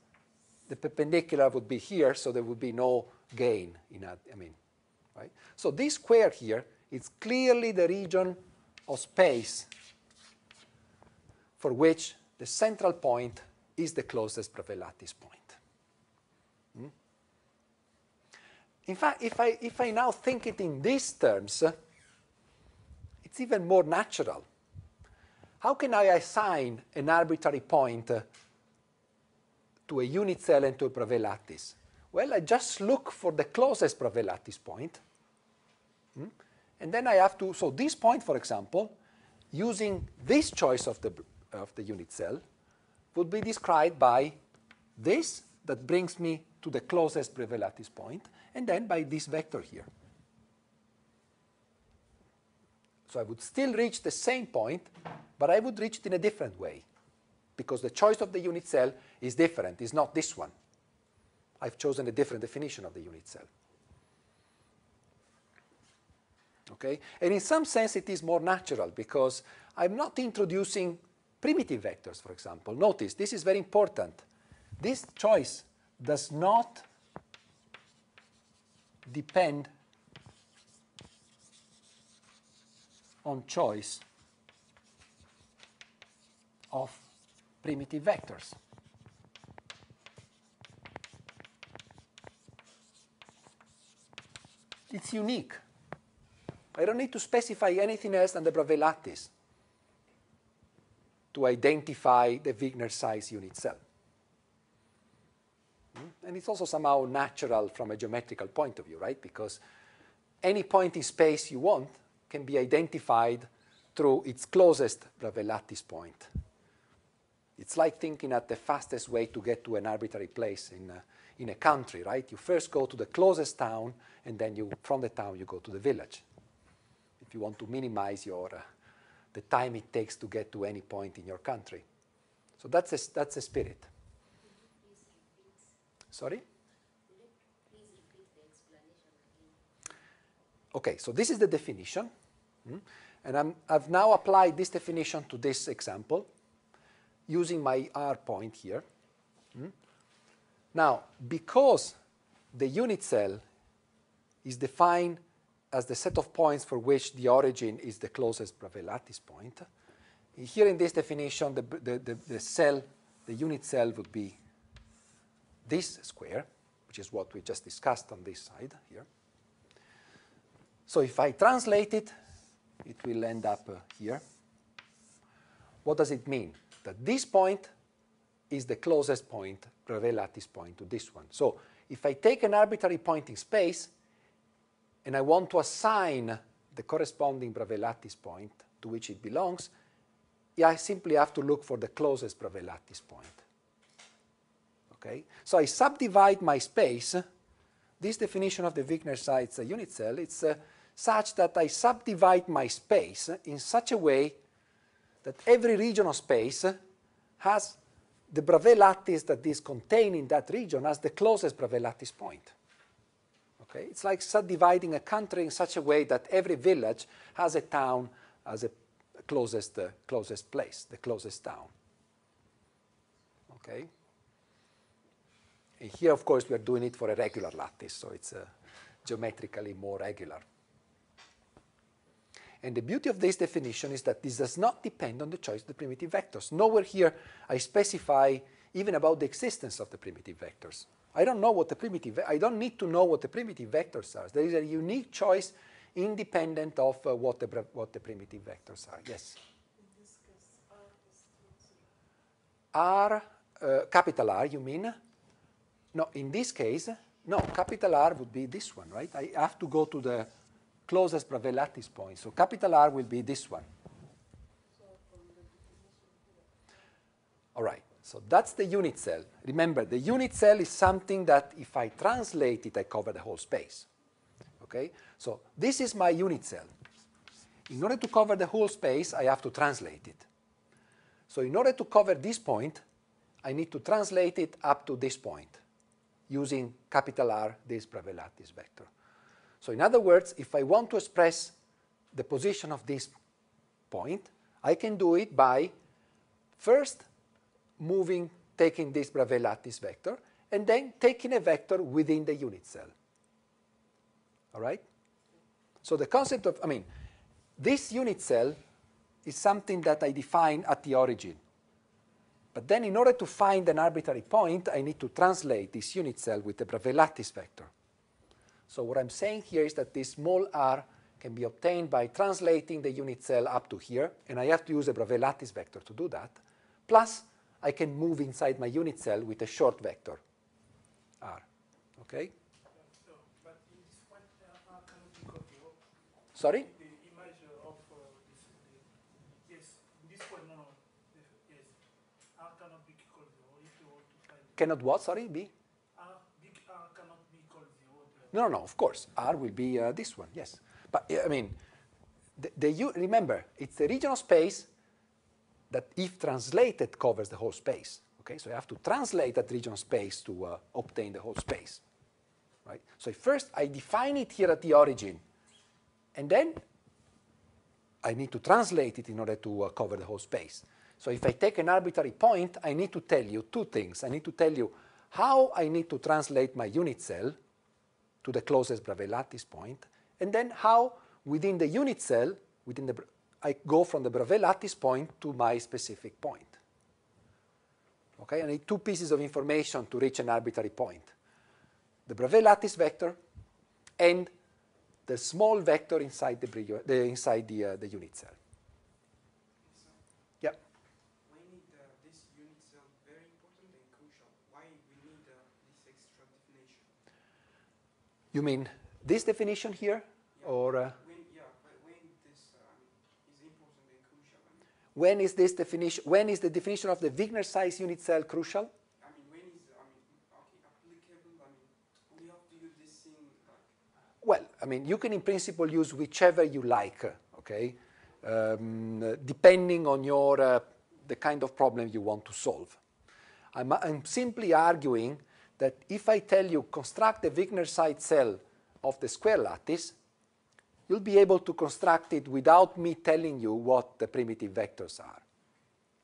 the perpendicular would be here, so there would be no gain in that, right? So this square here is clearly the region of space for which the central point is the closest Bravais lattice point. In fact, if I now think it in these terms, it's even more natural. How can I assign an arbitrary point to a unit cell and to a Bravais lattice? Well, I just look for the closest Bravais lattice point. And then I have to, so this point, for example, using this choice of the unit cell, would be described by this that brings me to the closest Bravais lattice point, and then by this vector here. So I would still reach the same point, but I would reach it in a different way, because the choice of the unit cell is different. It's not this one. I've chosen a different definition of the unit cell. Okay? And in some sense, it is more natural, because I'm not introducing primitive vectors, for example. Notice, this is very important. This choice does not depend on choice of primitive vectors. It's unique. I don't need to specify anything else than the Bravais lattice to identify the Wickner size unit cell. And it's also somehow natural from a geometrical point of view, right? Because any point in space you want can be identified through its closest Bravais lattice point. It's like thinking at the fastest way to get to an arbitrary place in a country, right? You first go to the closest town, and then from the town you go to the village. If you want to minimize the time it takes to get to any point in your country. So that's a spirit. Sorry? Please repeat the explanation again. Okay, so this is the definition. And I've now applied this definition to this example using my R point here. Now, because the unit cell is defined as the set of points for which the origin is the closest Bravais lattice point, here in this definition, the unit cell would be this square, which is what we just discussed on this side here. So if I translate it, it will end up here. What does it mean? That this point is the closest point, Bravais lattice point, to this one. So if I take an arbitrary point in space, and I want to assign the corresponding Bravais lattice point to which it belongs, I simply have to look for the closest Bravais lattice point. Okay? So I subdivide my space. This definition of the Wickner size unit cell, it's such that I subdivide my space in such a way that every region of space has the Bravais lattice that is contained in that region as the closest Bravais lattice point. Okay? It's like subdividing a country in such a way that every village has a town as a closest place, the closest town. Okay? And here, of course, we are doing it for a regular lattice, so it's geometrically more regular. And the beauty of this definition is that this does not depend on the choice of the primitive vectors. Nowhere here I specify even about the existence of the primitive vectors. I don't know what I don't need to know what the primitive vectors are. There is a unique choice independent of what the primitive vectors are. Yes? In this case, R is R, capital R, you mean? No, in this case, no, capital R would be this one, right? I have to go to the closest Bravais lattice point. So capital R will be this one. All right. So that's the unit cell. Remember, the unit cell is something that if I translate it, I cover the whole space. Okay? So this is my unit cell. In order to cover the whole space, I have to translate it. So in order to cover this point, I need to translate it up to this point using capital R, this Bravais lattice vector. So in other words, if I want to express the position of this point, I can do it by first taking this Bravais lattice vector, and then taking a vector within the unit cell. All right? So the concept of, this unit cell is something that I define at the origin. But then in order to find an arbitrary point, I need to translate this unit cell with the Bravais lattice vector. So what I'm saying here is that this small r can be obtained by translating the unit cell up to here, and I have to use a Bravais lattice vector to do that. Plus, I can move inside my unit cell with a short vector, r. Okay? So, but in this one, R cannot be equal to 0. Sorry? The image of this, yes, this one, no, yes, R cannot be equal to 0 if you want to find. Cannot what? Sorry, B? Big R cannot be equal to 0. No, of course. R will be this one, yes. But, remember, it's the region of space that, if translated, covers the whole space. Okay, so I have to translate that region of space to obtain the whole space. Right? So first, I define it here at the origin, and then I need to translate it in order to cover the whole space. So if I take an arbitrary point, I need to tell you two things. I need to tell you how I need to translate my unit cell to the closest Bravais lattice point, and then how, within the unit cell, I go from the Bravais lattice point to my specific point. Okay, I need two pieces of information to reach an arbitrary point. The Bravais lattice vector and the small vector inside the unit cell. Yeah. Why need this unit cell very important and crucial? Why we need this extra definition? You mean this definition here? Yeah. Or when this is important and crucial? when is this definition? When is the definition of the Wickner size unit cell crucial? When is applicable? We have to use this thing. Well, you can in principle use whichever you like, okay, depending on the kind of problem you want to solve. I'm simply arguing that if I tell you construct the Wickner size cell of the square lattice, you'll be able to construct it without me telling you what the primitive vectors are,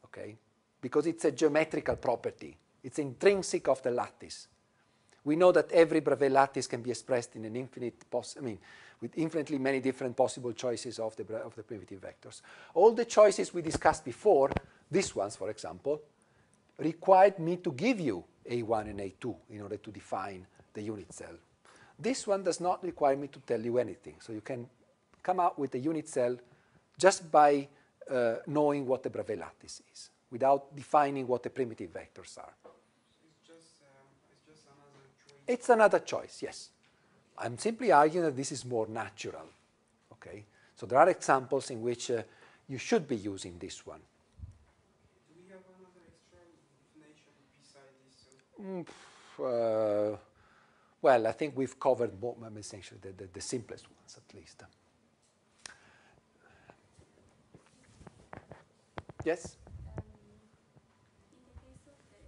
okay? Because it's a geometrical property. It's intrinsic of the lattice. We know that every Bravais lattice can be expressed in an with infinitely many different possible choices of the primitive vectors. All the choices we discussed before, these ones, for example, required me to give you A1 and A2 in order to define the unit cell. This one does not require me to tell you anything. So you can come out with a unit cell just by knowing what the Bravais lattice is, without defining what the primitive vectors are. It's just another choice. It's another choice, yes. I'm simply arguing that this is more natural. Okay? So there are examples in which you should be using this one. Do we have another extra definition beside this? Well, I think we've covered essentially the simplest ones, at least. Yes? In the case of the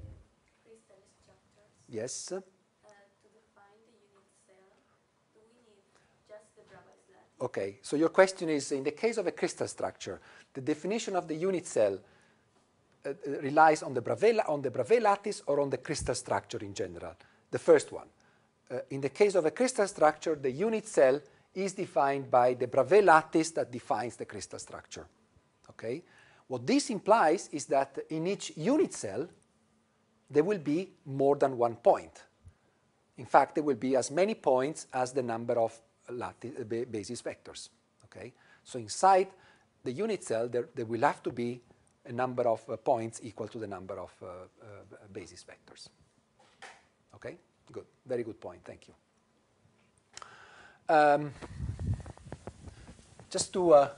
crystal structures, Yes? to define the unit cell, do we need just the Bravais lattice? Okay, so your question is, in the case of a crystal structure, the definition of the unit cell relies on the Bravais lattice or on the crystal structure in general? The first one. In the case of a crystal structure, the unit cell is defined by the Bravais lattice that defines the crystal structure. Okay? What this implies is that in each unit cell, there will be more than one point. In fact, there will be as many points as the number of basis vectors. Okay? So inside the unit cell, there will have to be a number of points equal to the number of basis vectors. Okay? Good. Very good point. Thank you. Just to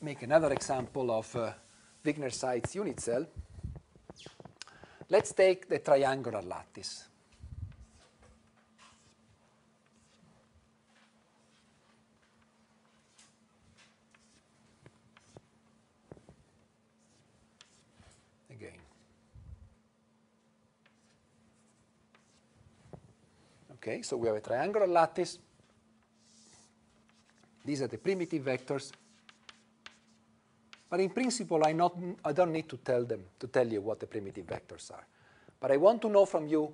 make another example of Wigner-Seitz unit cell. Let's take the triangular lattice. Again. Okay, so we have a triangular lattice. These are the primitive vectors. But in principle, I don't need to tell you what the primitive vectors are. But I want to know from you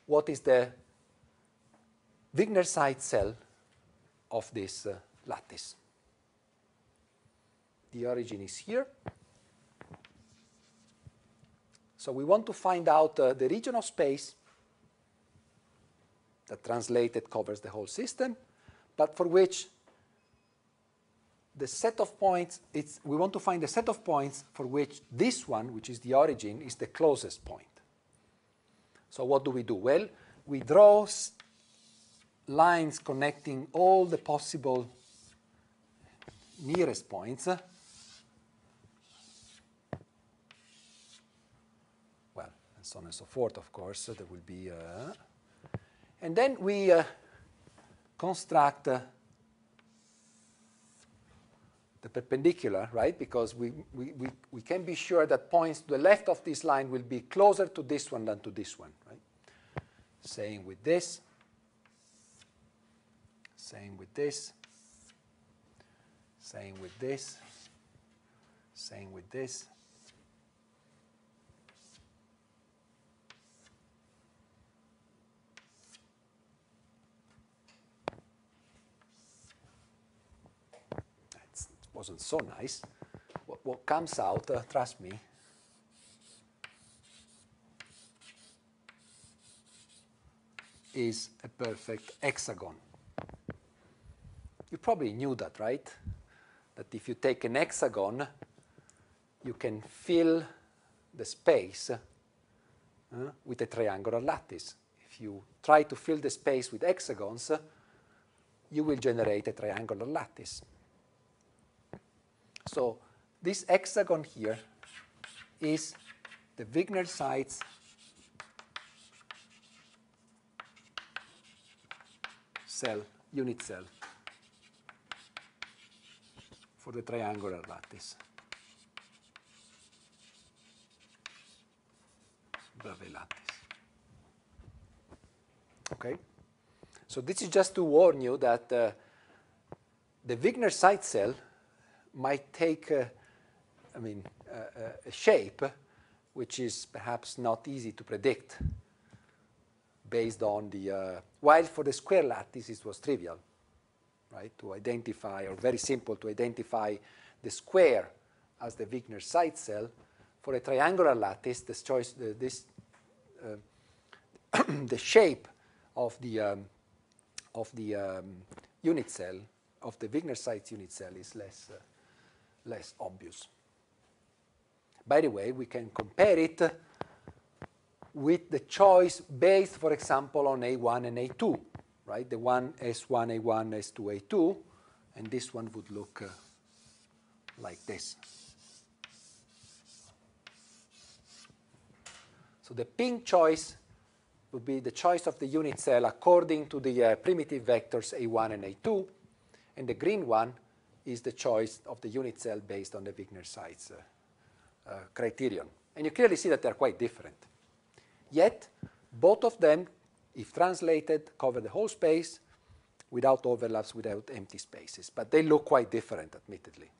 what is the Wigner-Seitz cell of this lattice. The origin is here. So we want to find out the region of space that translated covers the whole system, but for which the set of points, we want to find a set of points for which this one, which is the origin, is the closest point. So what do? Well, we draw lines connecting all the possible nearest points. Well, and so on and so forth, of course. There will be... and then we construct the perpendicular, right? Because we can be sure that points to the left of this line will be closer to this one than to this one, right? Same with this. Same with this. Same with this. Same with this. Wasn't so nice. What comes out, trust me, is a perfect hexagon. You probably knew that, right? That if you take an hexagon, you can fill the space with a triangular lattice. If you try to fill the space with hexagons, you will generate a triangular lattice. So this hexagon here is the Wigner-Seitz cell, unit cell for the triangular lattice. Bravais lattice. Okay? So this is just to warn you that the Wigner-Seitz cell might take a shape which is perhaps not easy to predict based on the, while for the square lattice it was trivial, right, to identify, or very simple to identify the square as the Wigner-Seitz cell. For a triangular lattice, this choice, the shape of the unit cell, of the Wigner-Seitz unit cell is less obvious. By the way, we can compare it with the choice based, for example, on A1 and A2, right? The one S1, A1, S2, A2, and this one would look like this. So the pink choice would be the choice of the unit cell according to the primitive vectors A1 and A2, and the green one is the choice of the unit cell based on the Wigner-Seitz criterion. And you clearly see that they're quite different. Yet, both of them, if translated, cover the whole space without overlaps, without empty spaces. But they look quite different, admittedly.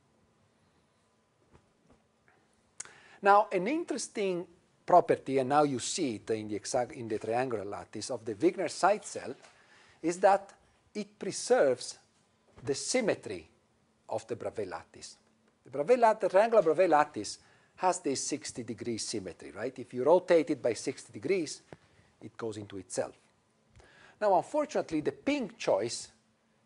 Now, an interesting property, and now you see it in the triangular lattice of the Wigner-Seitz cell, is that it preserves the symmetry of the Bravais lattice. The triangular Bravais lattice has this 60-degree symmetry, right? If you rotate it by 60 degrees, it goes into itself. Now, unfortunately, the pink choice,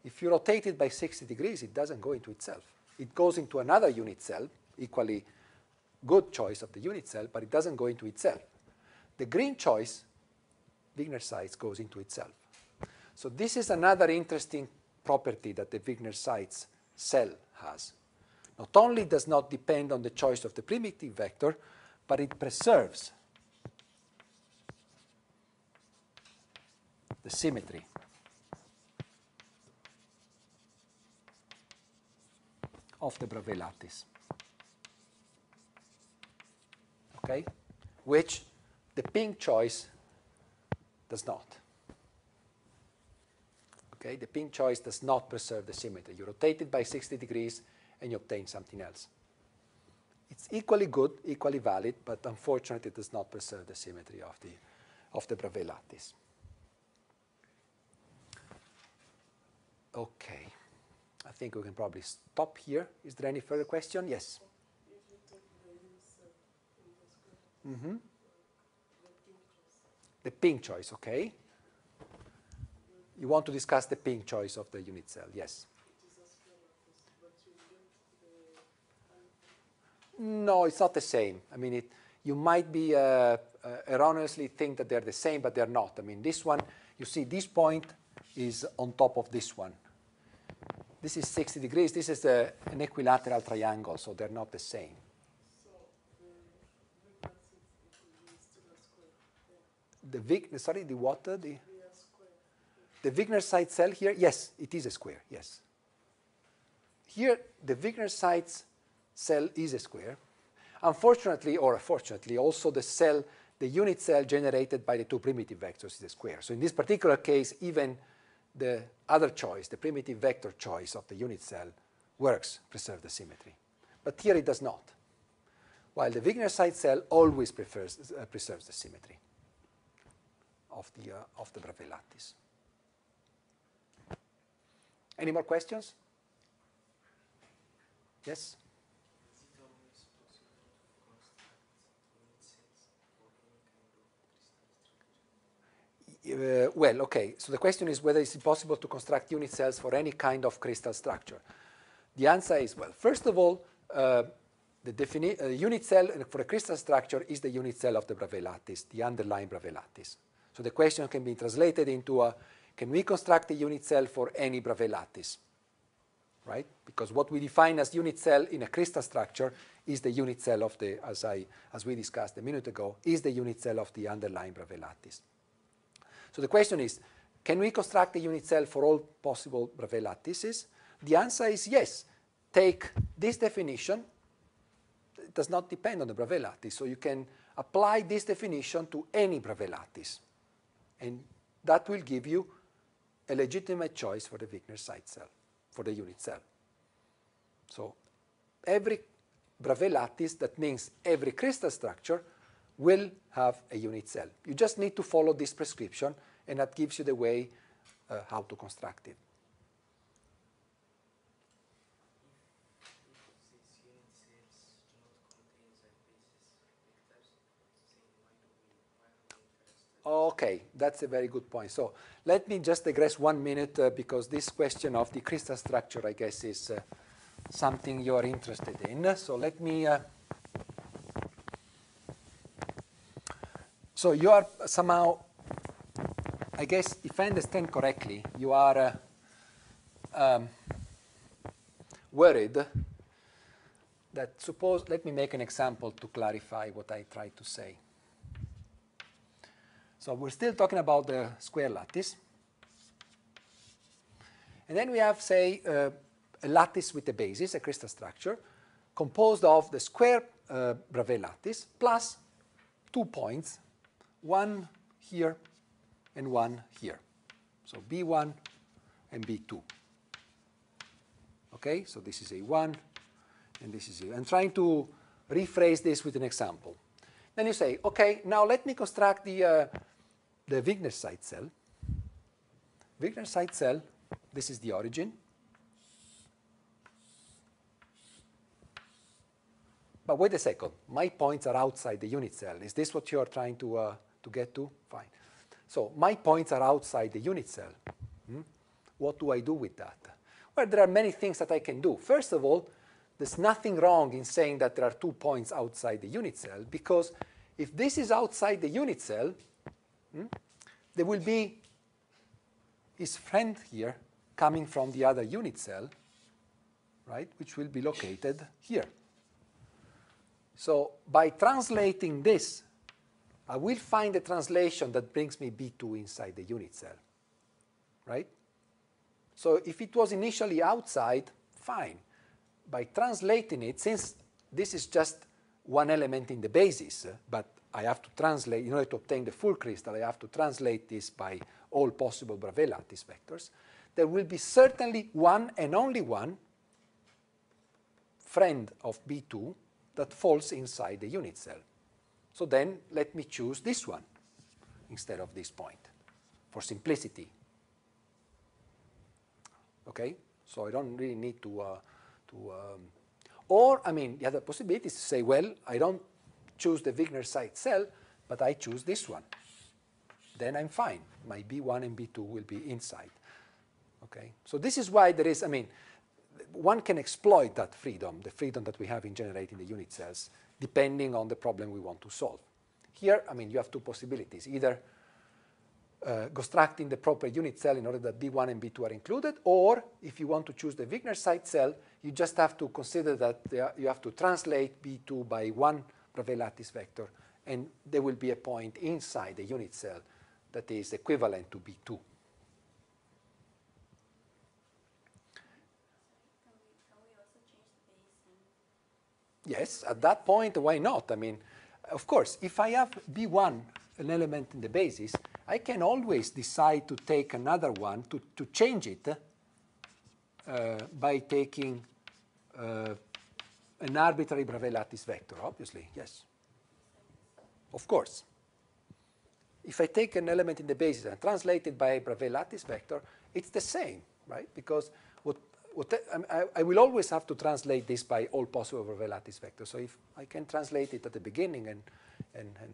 if you rotate it by 60 degrees, it doesn't go into itself. It goes into another unit cell, equally good choice of the unit cell, but it doesn't go into itself. The green choice, Wigner-Seitz, goes into itself. So this is another interesting property that the Wigner-Seitz cell has. not only does not depend on the choice of the primitive vector, but it preserves the symmetry of the Bravais lattice. Okay? Which the pink choice does not. Okay? The pink choice does not preserve the symmetry. You rotate it by 60 degrees and you obtain something else. It's equally good, equally valid, but unfortunately it does not preserve the symmetry of the Bravais lattice. Okay. I think we can probably stop here. Is there any further question? Yes. Mm-hmm. The pink choice, okay. You want to discuss the pink choice of the unit cell, yes. No, it's not the same. I mean, you might be erroneously think that they're the same, but they're not. I mean, this one, you see, this point is on top of this one. This is 60 degrees. This is an equilateral triangle, so they're not the same. The Wickner side cell here, yes, it is a square, yes. Here, the Wickner side cell is a square. Unfortunately, or fortunately, also the unit cell generated by the two primitive vectors is a square. So in this particular case, even the other choice, the primitive vector choice of the unit cell, works, preserve the symmetry. But here it does not. While the Wickner side cell always preserves the symmetry of the Bravais lattice. Any more questions? Yes? Is it always possible to construct unit cells for any kind of crystal structure? Well, okay. So the question is whether it's possible to construct unit cells for any kind of crystal structure. The answer is, well, first of all, the unit cell for a crystal structure is the unit cell of the Bravais lattice, the underlying Bravais lattice. So the question can be translated into can we construct a unit cell for any Bravais lattice? Right? Because what we define as unit cell in a crystal structure is the unit cell of the, as we discussed a minute ago, is the unit cell of the underlying Bravais lattice. So the question is, can we construct a unit cell for all possible Bravais lattices? The answer is yes. Take this definition. It does not depend on the Bravais lattice. So you can apply this definition to any Bravais lattice. And that will give you a legitimate choice for the Wickner side cell, for the unit cell. So every Bravais lattice, that means every crystal structure, will have a unit cell. You just need to follow this prescription, and that gives you the way how to construct it. If these unit cells do not contain z-basis vectors, then why are we interested? Okay, that's a very good point. So let me just digress 1 minute because this question of the crystal structure, I guess, is something you're interested in. So let me... So you are somehow, I guess, if I understand correctly, you are worried that suppose, let me make an example to clarify what I tried to say. So we're still talking about the square lattice. And then we have, say, a lattice with a basis, a crystal structure, composed of the square Bravais lattice plus 2 points, one here and one here. So B1 and B2. Okay, so this is A1 and this is A. I'm trying to rephrase this with an example. Then you say, okay, now let me construct the Wickner side cell. Wickner side cell, this is the origin. But wait a second, my points are outside the unit cell. Is this what you are trying to get to? Fine. So my points are outside the unit cell. What do I do with that? Well, there are many things that I can do. First of all, there's nothing wrong in saying that there are 2 points outside the unit cell, because if this is outside the unit cell, there will be his friend here coming from the other unit cell, right, which will be located here. So by translating this, I will find a translation that brings me B2 inside the unit cell, right? So if it was initially outside, fine. By translating it, since this is just one element in the basis, but I have to translate, in order to obtain the full crystal, I have to translate this by all possible Bravais lattice vectors, there will be certainly one and only one friend of B2 that falls inside the unit cell. So then let me choose this one instead of this point for simplicity. Okay? So I don't really need to or, I mean, the other possibility is to say, well, I don't choose the Wickner side cell, but I choose this one. Then I'm fine. My B1 and B2 will be inside. Okay? So this is why there is, I mean, one can exploit that freedom, the freedom that we have in generating the unit cells, depending on the problem we want to solve. Here, I mean, you have two possibilities. Either constructing the proper unit cell in order that B1 and B2 are included, or if you want to choose the Wickner side cell, you just have to consider that you have to translate B2 by one Bravais lattice vector, and there will be a point inside the unit cell that is equivalent to B2. Can we also change the base? Yes, at that point, why not? I mean, of course, if I have B1, an element in the basis, I can always decide to take another one, to change it by taking an arbitrary Bravais lattice vector, obviously, yes. Of course. If I take an element in the basis and translate it by a Bravais lattice vector, it's the same, right? Because I will always have to translate this by all possible Bravais lattice vectors. So if I can translate it at the beginning, and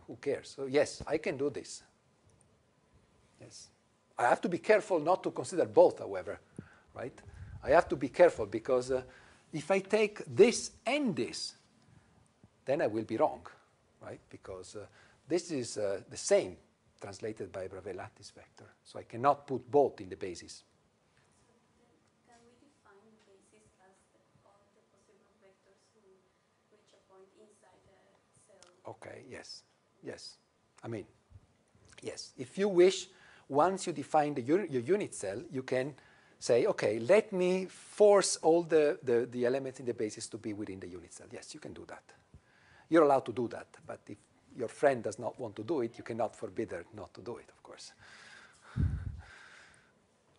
who cares? So yes, I can do this. Yes. I have to be careful not to consider both, however, right? I have to be careful because if I take this and this, then I will be wrong, right? Because this is the same translated by a Bravais lattice vector. So I cannot put both in the basis. Can we define the basis as all the possible vectors who reach a point inside the cell? Okay, yes, yes. I mean, yes. If you wish, once you define your unit cell, you can say, okay, let me force all the elements in the basis to be within the unit cell. Yes, you can do that. You're allowed to do that, but if your friend does not want to do it, you cannot forbid her not to do it, of course.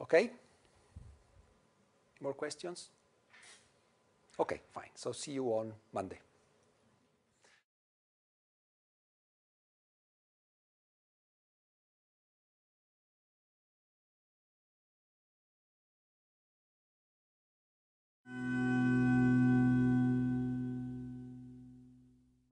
Okay? More questions? Okay, fine. So see you on Monday.